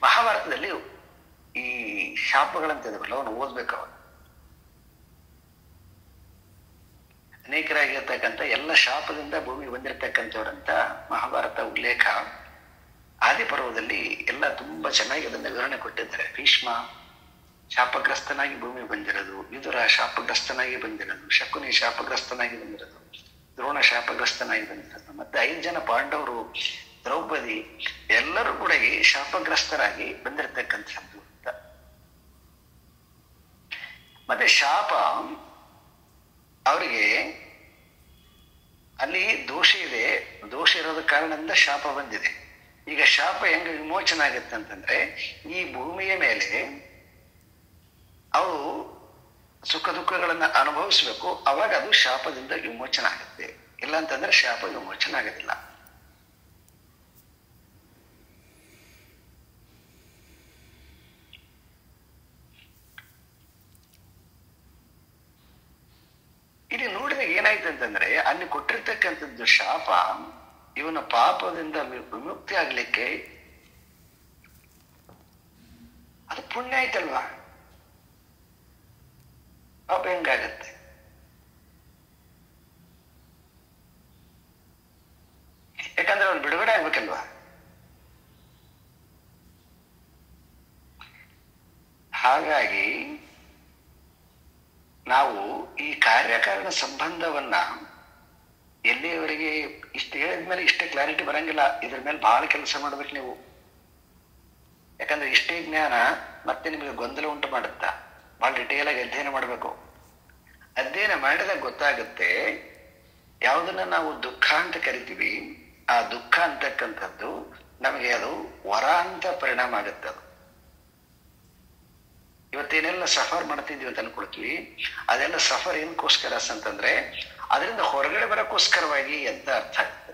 ಮಹಾಭಾರತದಲ್ಲಿ ಈ ಶಾಪಗಳಂತ ಇದಾವಲ್ಲ ಅವನು ಓದ್ಬೇಕು. ಅವನು ಅನೇಕರಾಗಿರ್ತಕ್ಕಂಥ ಎಲ್ಲ ಶಾಪದಿಂದ ಭೂಮಿಗೆ ಬಂದಿರತಕ್ಕಂಥವ್ರಂತ ಮಹಾಭಾರತ ಉಲ್ಲೇಖ ಆದಿಪರ್ವದಲ್ಲಿ ಎಲ್ಲ ತುಂಬಾ ಚೆನ್ನಾಗಿ ಅದನ್ನ ವಿವರಣೆ ಕೊಟ್ಟಿದ್ದಾರೆ. ಭೀಷ್ಮ ಶಾಪಗ್ರಸ್ತನಾಗಿ ಭೂಮಿಗೆ ಬಂದಿರೋದು, ವಿದುರ ಶಾಪಗ್ರಸ್ತನಾಗಿ ಬಂದಿರೋದು, ಶಕುನಿ ಶಾಪಗ್ರಸ್ತನಾಗಿ ಬಂದಿರೋದು, ದ್ರೋಣ ಶಾಪಗ್ರಸ್ತನಾಗಿ ಬಂದಿರೋದು, ಮತ್ತೆ 5 ಜನ ಪಾಂಡವರು, ದ್ರೌಪದಿ ಎಲ್ಲರೂ ಕೂಡ ಶಾಪಗ್ರಸ್ತರಾಗಿ ಬಂದಿರತಕ್ಕಂಥದ್ದು ಅಂತ. ಮತ್ತೆ ಶಾಪ ಅವರಿಗೆ ಅಲ್ಲಿ ದೋಷ ಇದೆ, ದೋಷ ಇರೋದ ಕಾರಣದಿಂದ ಶಾಪ ಬಂದಿದೆ. ಈಗ ಶಾಪ ಹೆಂಗ ವಿಮೋಚನೆ ಆಗುತ್ತೆ ಅಂತಂದ್ರೆ, ಈ ಭೂಮಿಯ ಮೇಲೆ ಅವರು ಸುಖ ದುಃಖಗಳನ್ನ ಅನುಭವಿಸ್ಬೇಕು, ಅವಾಗ ಅದು ಶಾಪದಿಂದ ವಿಮೋಚನೆ ಆಗುತ್ತೆ. ಇಲ್ಲ ಅಂತಂದ್ರೆ ಶಾಪ ವಿಮೋಚನೆ ಆಗೋದಿಲ್ಲ. ಇಲ್ಲಿ ನೋಡಿದಾಗ ಏನಾಯ್ತು ಅಂತಂದ್ರೆ, ಅಲ್ಲಿ ಕೊಟ್ಟಿರ್ತಕ್ಕಂಥದ್ದು ಶಾಪ ಇವನ ಪಾಪದಿಂದ ವಿಮುಕ್ತಿ ಆಗ್ಲಿಕ್ಕೆ ಅದು ಪುಣ್ಯ ಆಯ್ತಲ್ವಾ? ಪಾಪ ಹೆಂಗಾಗತ್ತೆ? ಯಾಕಂದ್ರೆ ಅವ್ನು ಬಿಡುಗಡೆ ಆಗ್ಬೇಕಲ್ವಾ? ಹಾಗಾಗಿ ನಾವು ಈ ಕಾರ್ಯಕಾರಣ ಸಂಬಂಧವನ್ನ ಎಲ್ಲಿಯವರೆಗೆ ಇಷ್ಟು ಹೇಳಿದ್ಮೇಲೆ ಇಷ್ಟೇ ಕ್ಲಾರಿಟಿ ಬರಂಗಿಲ್ಲ. ಇದ್ರ ಮೇಲೆ ಬಹಳ ಕೆಲಸ ಮಾಡ್ಬೇಕು ನೀವು. ಯಾಕಂದ್ರೆ ಇಷ್ಟೇ ಜ್ಞಾನ ಮತ್ತೆ ನಿಮಗೆ ಗೊಂದಲ ಉಂಟು ಮಾಡುತ್ತಾ, ಬಹಳ ಡಿಟೇಲ್ ಆಗಿ ಅಧ್ಯಯನ ಮಾಡಬೇಕು. ಅಧ್ಯಯನ ಮಾಡಿದಾಗ ಗೊತ್ತಾಗುತ್ತೆ ಯಾವುದನ್ನ ನಾವು ದುಃಖ ಅಂತ ಕರಿತೀವಿ, ಆ ದುಃಖ ಅಂತಕ್ಕಂಥದ್ದು ನಮಗೆ ಅದು ವರ ಅಂತ ಪರಿಣಾಮ ಆಗುತ್ತೆ. ಅದು ಇವತ್ತೇನೆಲ್ಲ ಸಫರ್ ಮಾಡ್ತಿದ್ವಿ ಅಂತ ಅನ್ಕೊಳ್ತೀವಿ, ಅದೆಲ್ಲ ಸಫರ್ ಏನಕ್ಕೋಸ್ಕರ ಅಂತಂದ್ರೆ ಅದರಿಂದ ಹೊರಗಡೆ ಬರೋಕ್ಕೋಸ್ಕರವಾಗಿ ಅಂತ ಅರ್ಥ ಆಗ್ತದೆ.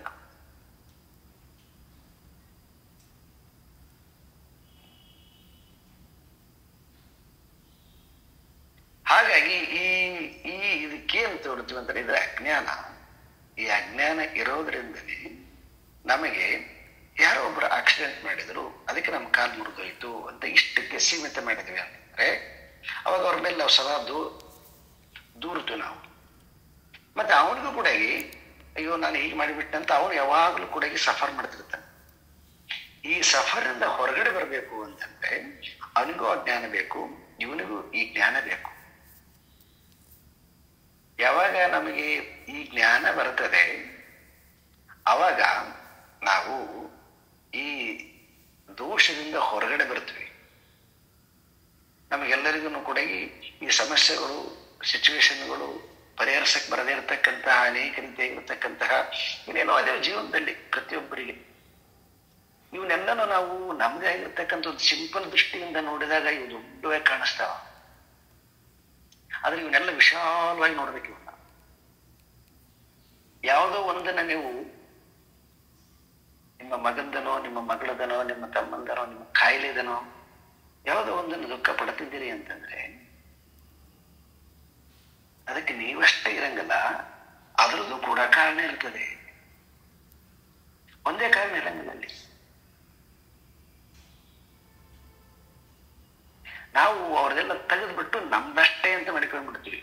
ಹಾಗಾಗಿ ಈ ಇದಕ್ಕೇನು ತೋರ್ತೀವಿ ಅಂತ ಹೇಳಿದ್ರೆ ಅಜ್ಞಾನ. ಈ ಅಜ್ಞಾನ ಇರೋದ್ರಿಂದನೇ ನಮಗೆ ಯಾರೋ ಒಬ್ರು ಆಕ್ಸಿಡೆಂಟ್ ಮಾಡಿದ್ರು, ಅದಕ್ಕೆ ನಮ್ಮ ಕಾಲು ಮುರಿದೋಯ್ತು ಅಂತ ಇಷ್ಟಕ್ಕೆ ಸೀಮಿತ ಮಾಡಿದ್ವಿ ಅಂತಂದ್ರೆ ಅವಾಗ ಅವ್ರ ಮೇಲೆ ನಾವು ಸದಾ ದೂರ್ತೀವಿ ನಾವು. ಮತ್ತೆ ಅವನಿಗೂ ಕೂಡ ಅಯ್ಯೋ ನಾನು ಹೀಗೆ ಮಾಡಿಬಿಟ್ಟೆ ಅಂತ ಅವನು ಯಾವಾಗಲೂ ಕೂಡ ಸಫರ್ ಮಾಡ್ತಿರ್ತಾನೆ. ಈ ಸಫರ್ ಇಂದ ಹೊರಗಡೆ ಬರಬೇಕು ಅಂತಂದ್ರೆ ಅವನಿಗೂ ಆ ಜ್ಞಾನ ಬೇಕು, ಇವನಿಗೂ ಈ ಜ್ಞಾನ ಬೇಕು. ಯಾವಾಗ ನಮಗೆ ಈ ಜ್ಞಾನ ಬರ್ತದೆ ಅವಾಗ ನಾವು ಈ ದೋಷದಿಂದ ಹೊರಗಡೆ ಬರ್ತೀವಿ. ನಮಗೆಲ್ಲರಿಗೂ ಕೂಡ ಈ ಸಮಸ್ಯೆಗಳು, ಸಿಚುವೇಶನ್ಗಳು ಪರಿಹರಿಸಕ್ಕೆ ಬರದೇ ಇರತಕ್ಕಂತಹ ಅನೇಕ ರೀತಿಯಾಗಿರ್ತಕ್ಕಂತಹ ಏನೇನೋ ಅದೇ ಜೀವನದಲ್ಲಿ ಪ್ರತಿಯೊಬ್ಬರಿಗೆ ಇವನ್ನೆಲ್ಲನೂ ನಾವು ನಮ್ದೇ ಆಗಿರ್ತಕ್ಕಂಥ ಒಂದು ಸಿಂಪಲ್ ದೃಷ್ಟಿಯಿಂದ ನೋಡಿದಾಗ ಇವು ದೊಡ್ಡವಾಗಿ ಕಾಣಿಸ್ತಾವ. ಆದ್ರೆ ಇವನ್ನೆಲ್ಲ ವಿಶಾಲವಾಗಿ ನೋಡ್ಬೇಕು. ಇವನ್ನ ಯಾವುದೋ ಒಂದನ್ನ ನೀವು ನಿಮ್ಮ ಮಗಂದನೋ, ನಿಮ್ಮ ಮಗಳದನೋ, ನಿಮ್ಮ ತಮ್ಮಂದನೋ, ನಿಮ್ಮ ಕಾಯಿಲೆದನೋ ಯಾವುದೋ ಒಂದನ್ನು ದುಃಖ ಪಡ್ತಿದ್ದೀರಿ ಅಂತಂದ್ರೆ ಅದಕ್ಕೆ ನೀವಷ್ಟೇ ಇರಂಗಲ್ಲ, ಅದರದ್ದು ಕೂಡ ಕಾರಣ ಇರ್ತದೆ. ಒಂದೇ ಕಾರಣ ಇರಂಗಿಲ್ಲ ಅಲ್ಲಿ. ನಾವು ಅವ್ರದೆಲ್ಲ ತೆಗೆದ್ಬಿಟ್ಟು ನಮ್ದಷ್ಟೇ ಅಂತ ಮಾಡ್ಕೊಂಡ್ಬಿಡ್ತೀವಿ.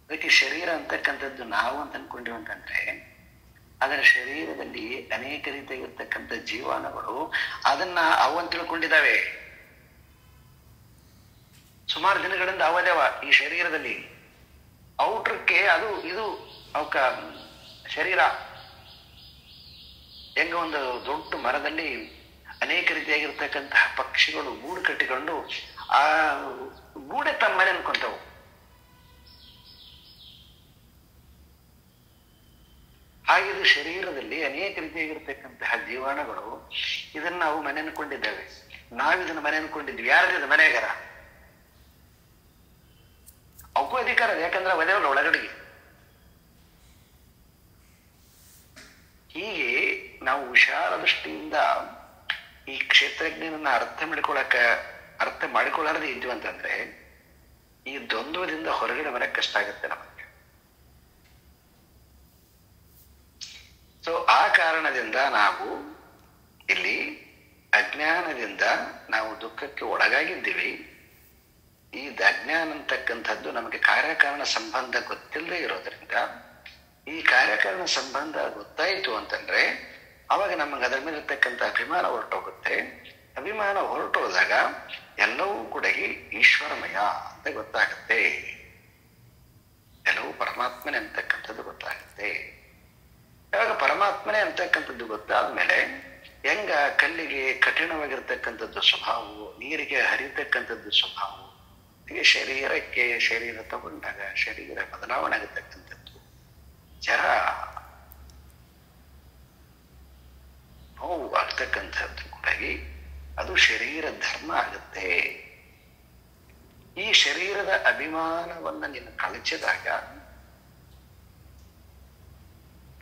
ಅದಕ್ಕೆ ಶರೀರ ಅಂತಕ್ಕಂಥದ್ದು ನಾವು ಅಂತ ಅನ್ಕೊಂಡಿವಿ ಅಂತಂದ್ರೆ ಅದರ ಶರೀರದಲ್ಲಿ ಅನೇಕ ರೀತಿಯಾಗಿರ್ತಕ್ಕಂಥ ಜೀವಾಣುಗಳು ಅದನ್ನ ಅವು ತಿಳ್ಕೊಂಡಿದ್ದಾವೆ. ಸುಮಾರು ದಿನಗಳಿಂದ ಅವದೇವ ಈ ಶರೀರದಲ್ಲಿ ಔಟ್ರಕ್ಕೆ ಅದು ಇದು ಅವಕ್ಕ ಶರೀರ ಹೆಂಗ ಒಂದು ದೊಡ್ಡ ಮರದಲ್ಲಿ ಅನೇಕ ರೀತಿಯಾಗಿರ್ತಕ್ಕಂತಹ ಪಕ್ಷಿಗಳು ಗೂಡು ಕಟ್ಟಿಕೊಂಡು ಆ ಗೂಡೆ ತಮ್ಮ ಮನೆ ಅನ್ಕೊಂತವು. ಹಾಗಿದು ಶರೀರದಲ್ಲಿ ಅನೇಕ ರೀತಿಯಾಗಿರ್ತಕ್ಕಂತಹ ಜೀವಾಣುಗಳು ಇದನ್ನ ನಾವು ಮನೆ ಅನ್ಕೊಂಡಿದ್ದೇವೆ. ನಾವಿದನ್ನ ಮನೆ ಅನ್ಕೊಂಡಿದ್ವಿ. ಯಾರಿದ ಮನೆಗಾರ ಅವಕ್ಕೂ ಅಧಿಕಾರ ಇದೆ, ಯಾಕಂದ್ರೆ ಒದೇವಲ್ಲ ಒಳಗಡೆಗೆ. ಹೀಗೆ ನಾವು ವಿಶಾಲ ದೃಷ್ಟಿಯಿಂದ ಈ ಕ್ಷೇತ್ರಜ್ಞನನ್ನ ಅರ್ಥ ಮಾಡಿಕೊಳ್ಳಾರದೆ ಇದ್ವಿ ಅಂತಂದ್ರೆ ಈ ದ್ವಂದ್ವದಿಂದ ಹೊರಗಡೆ ಬರಕ್ ಕಷ್ಟ ಆಗುತ್ತೆ ನಮಗೆ. ಸೊ ಆ ಕಾರಣದಿಂದ ನಾವು ಇಲ್ಲಿ ಅಜ್ಞಾನದಿಂದ ನಾವು ದುಃಖಕ್ಕೆ ಒಳಗಾಗಿದ್ದೀವಿ. ಈ ಅಜ್ಞಾನ ಅಂತಕ್ಕಂಥದ್ದು ನಮಗೆ ಕಾರ್ಯಕಾರಣ ಸಂಬಂಧ ಗೊತ್ತಿಲ್ಲದೆ ಇರೋದ್ರಿಂದ ಈ ಕಾರ್ಯಕಾರಣ ಸಂಬಂಧ ಗೊತ್ತಾಯಿತು ಅಂತಂದ್ರೆ ಅವಾಗ ನಮಗೆ ಅದರ ಮೇಲೆ ಇರ್ತಕ್ಕಂಥ ಅಭಿಮಾನ ಹೊರಟೋಗುತ್ತೆ. ಅಭಿಮಾನ ಹೊರಟೋದಾಗ ಎಲ್ಲವೂ ಕೂಡ ಈಶ್ವರಮಯ ಅಂತ ಗೊತ್ತಾಗುತ್ತೆ, ಎಲ್ಲವೂ ಪರಮಾತ್ಮನೇ ಅಂತಕ್ಕಂಥದ್ದು ಗೊತ್ತಾಗುತ್ತೆ. ಯಾವಾಗ ಪರಮಾತ್ಮನೇ ಅಂತಕ್ಕಂಥದ್ದು ಗೊತ್ತಾದ್ಮೇಲೆ ಹೆಂಗ ಕಲ್ಲಿಗೆ ಕಠಿಣವಾಗಿರ್ತಕ್ಕಂಥದ್ದು ಸ್ವಭಾವವು, ನೀರಿಗೆ ಹರಿತಕ್ಕಂಥದ್ದು ಸ್ವಭಾವವು, ಹೀಗೆ ಶರೀರಕ್ಕೆ ಶರೀರ ತಗೊಂಡಾಗ ಶರೀರ ಬದಲಾವಣೆ ಆಗತಕ್ಕಂಥದ್ದು, ಜರ ನೋವು ಆಗ್ತಕ್ಕಂಥದ್ದು ಕೂಡ ಅದು ಶರೀರ ಧರ್ಮ ಆಗುತ್ತೆ. ಈ ಶರೀರದ ಅಭಿಮಾನವನ್ನ ನೀನು ಕಳಚಿದಾಗ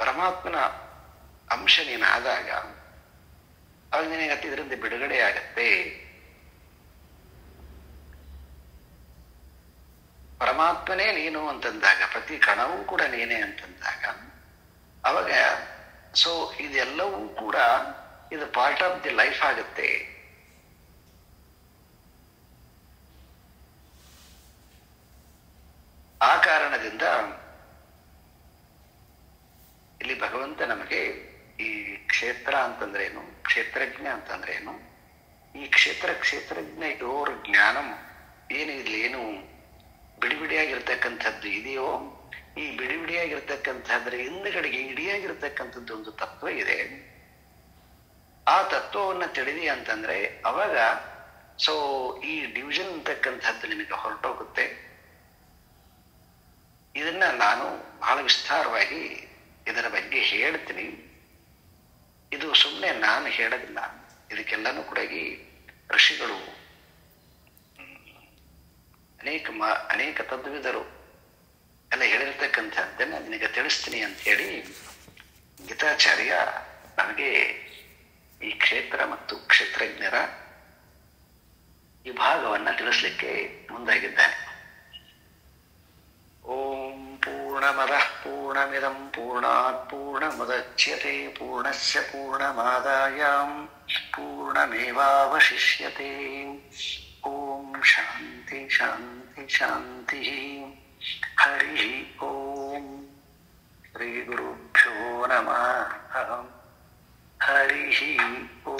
ಪರಮಾತ್ಮನ ಅಂಶ ನೀನಾದಾಗ ಅವಾಗ ನಿನಗೆ ಇದರಿಂದ ಬಿಡುಗಡೆ ಆಗತ್ತೆ. ಪರಮಾತ್ಮನೇ ನೀನು ಅಂತಂದಾಗ, ಪ್ರತಿ ಕಣವೂ ಕೂಡ ನೀನೇ ಅಂತಂದಾಗ ಅವಾಗ ಸೊ ಇದೆಲ್ಲವೂ ಕೂಡ ಇದು ಪಾರ್ಟ್ ಆಫ್ ದಿ ಲೈಫ್ ಆಗುತ್ತೆ. ಆ ಕಾರಣದಿಂದ ಇಲ್ಲಿ ಭಗವಂತ ನಮಗೆ ಈ ಕ್ಷೇತ್ರ ಅಂತಂದ್ರೇನು, ಕ್ಷೇತ್ರಜ್ಞ ಅಂತಂದ್ರೇನು, ಈ ಕ್ಷೇತ್ರಜ್ಞ ಯೋರ್ ಜ್ಞಾನಂ ಏನು ಇಲ್ಲಿ ಏನು ಬಿಡಿಬಿಡಿಯಾಗಿರ್ತಕ್ಕಂಥದ್ದು ಇದೆಯೋ, ಈ ಬಿಡಿಬಿಡಿಯಾಗಿರ್ತಕ್ಕಂಥದ್ರ ಹಿಂದುಗಡೆಗೆ ಇಡಿಯಾಗಿರ್ತಕ್ಕಂಥದ್ದು ಒಂದು ತತ್ವ ಇದೆ. ಆ ತತ್ವವನ್ನ ತಿಳಿದಿ ಅಂತಂದ್ರೆ ಅವಾಗ ಸೊ ಈ ಡಿವಿಷನ್ ಅಂತಕ್ಕಂಥದ್ದು ನಿಮಗೆ ಹೊರಟೋಗುತ್ತೆ. ಇದನ್ನ ನಾನು ಬಹಳ ವಿಸ್ತಾರವಾಗಿ ಇದರ ಬಗ್ಗೆ ಹೇಳ್ತೀನಿ. ಇದು ಸುಮ್ಮನೆ ನಾನು ಹೇಳೋದಿಲ್ಲ, ಇದಕ್ಕೆಲ್ಲನೂ ಕೂಡ ಋಷಿಗಳು ಅನೇಕ ತದ್ವಿದರು ಎಲ್ಲ ಹೇಳಿರ್ತಕ್ಕಂಥದ್ದನ್ನ ನಿನಗೆ ತಿಳಿಸ್ತೀನಿ ಅಂತ ಹೇಳಿ ಗೀತಾಚಾರ್ಯ ನಮಗೆ ಈ ಕ್ಷೇತ್ರ ಮತ್ತು ಕ್ಷೇತ್ರಜ್ಞರ ವಿಭಾಗವನ್ನ ತಿಳಿಸ್ಲಿಕ್ಕೆ ಮುಂದಾಗಿದ್ದಾನೆ. ಓಂ ಪೂರ್ಣಮದಃ ಪೂರ್ಣಮಿದಂ ಪೂರ್ಣಾತ್ ಪೂರ್ಣಮುದಚ್ಯತೆ ಪೂರ್ಣಸ್ಯ ಪೂರ್ಣಮಾದಾಯ ಪೂರ್ಣಮೇವಾವಶಿಷ್ಯತೆ. ಓಂ ಶಾಂತಿ ಶಾಂತಿ ಶಾಂತಿ. ಹರಿ ಓಂ. ಶ್ರೀ ಗುರುಭ್ಯೋ ನಮಃ. ಹರಿ ಓಂ.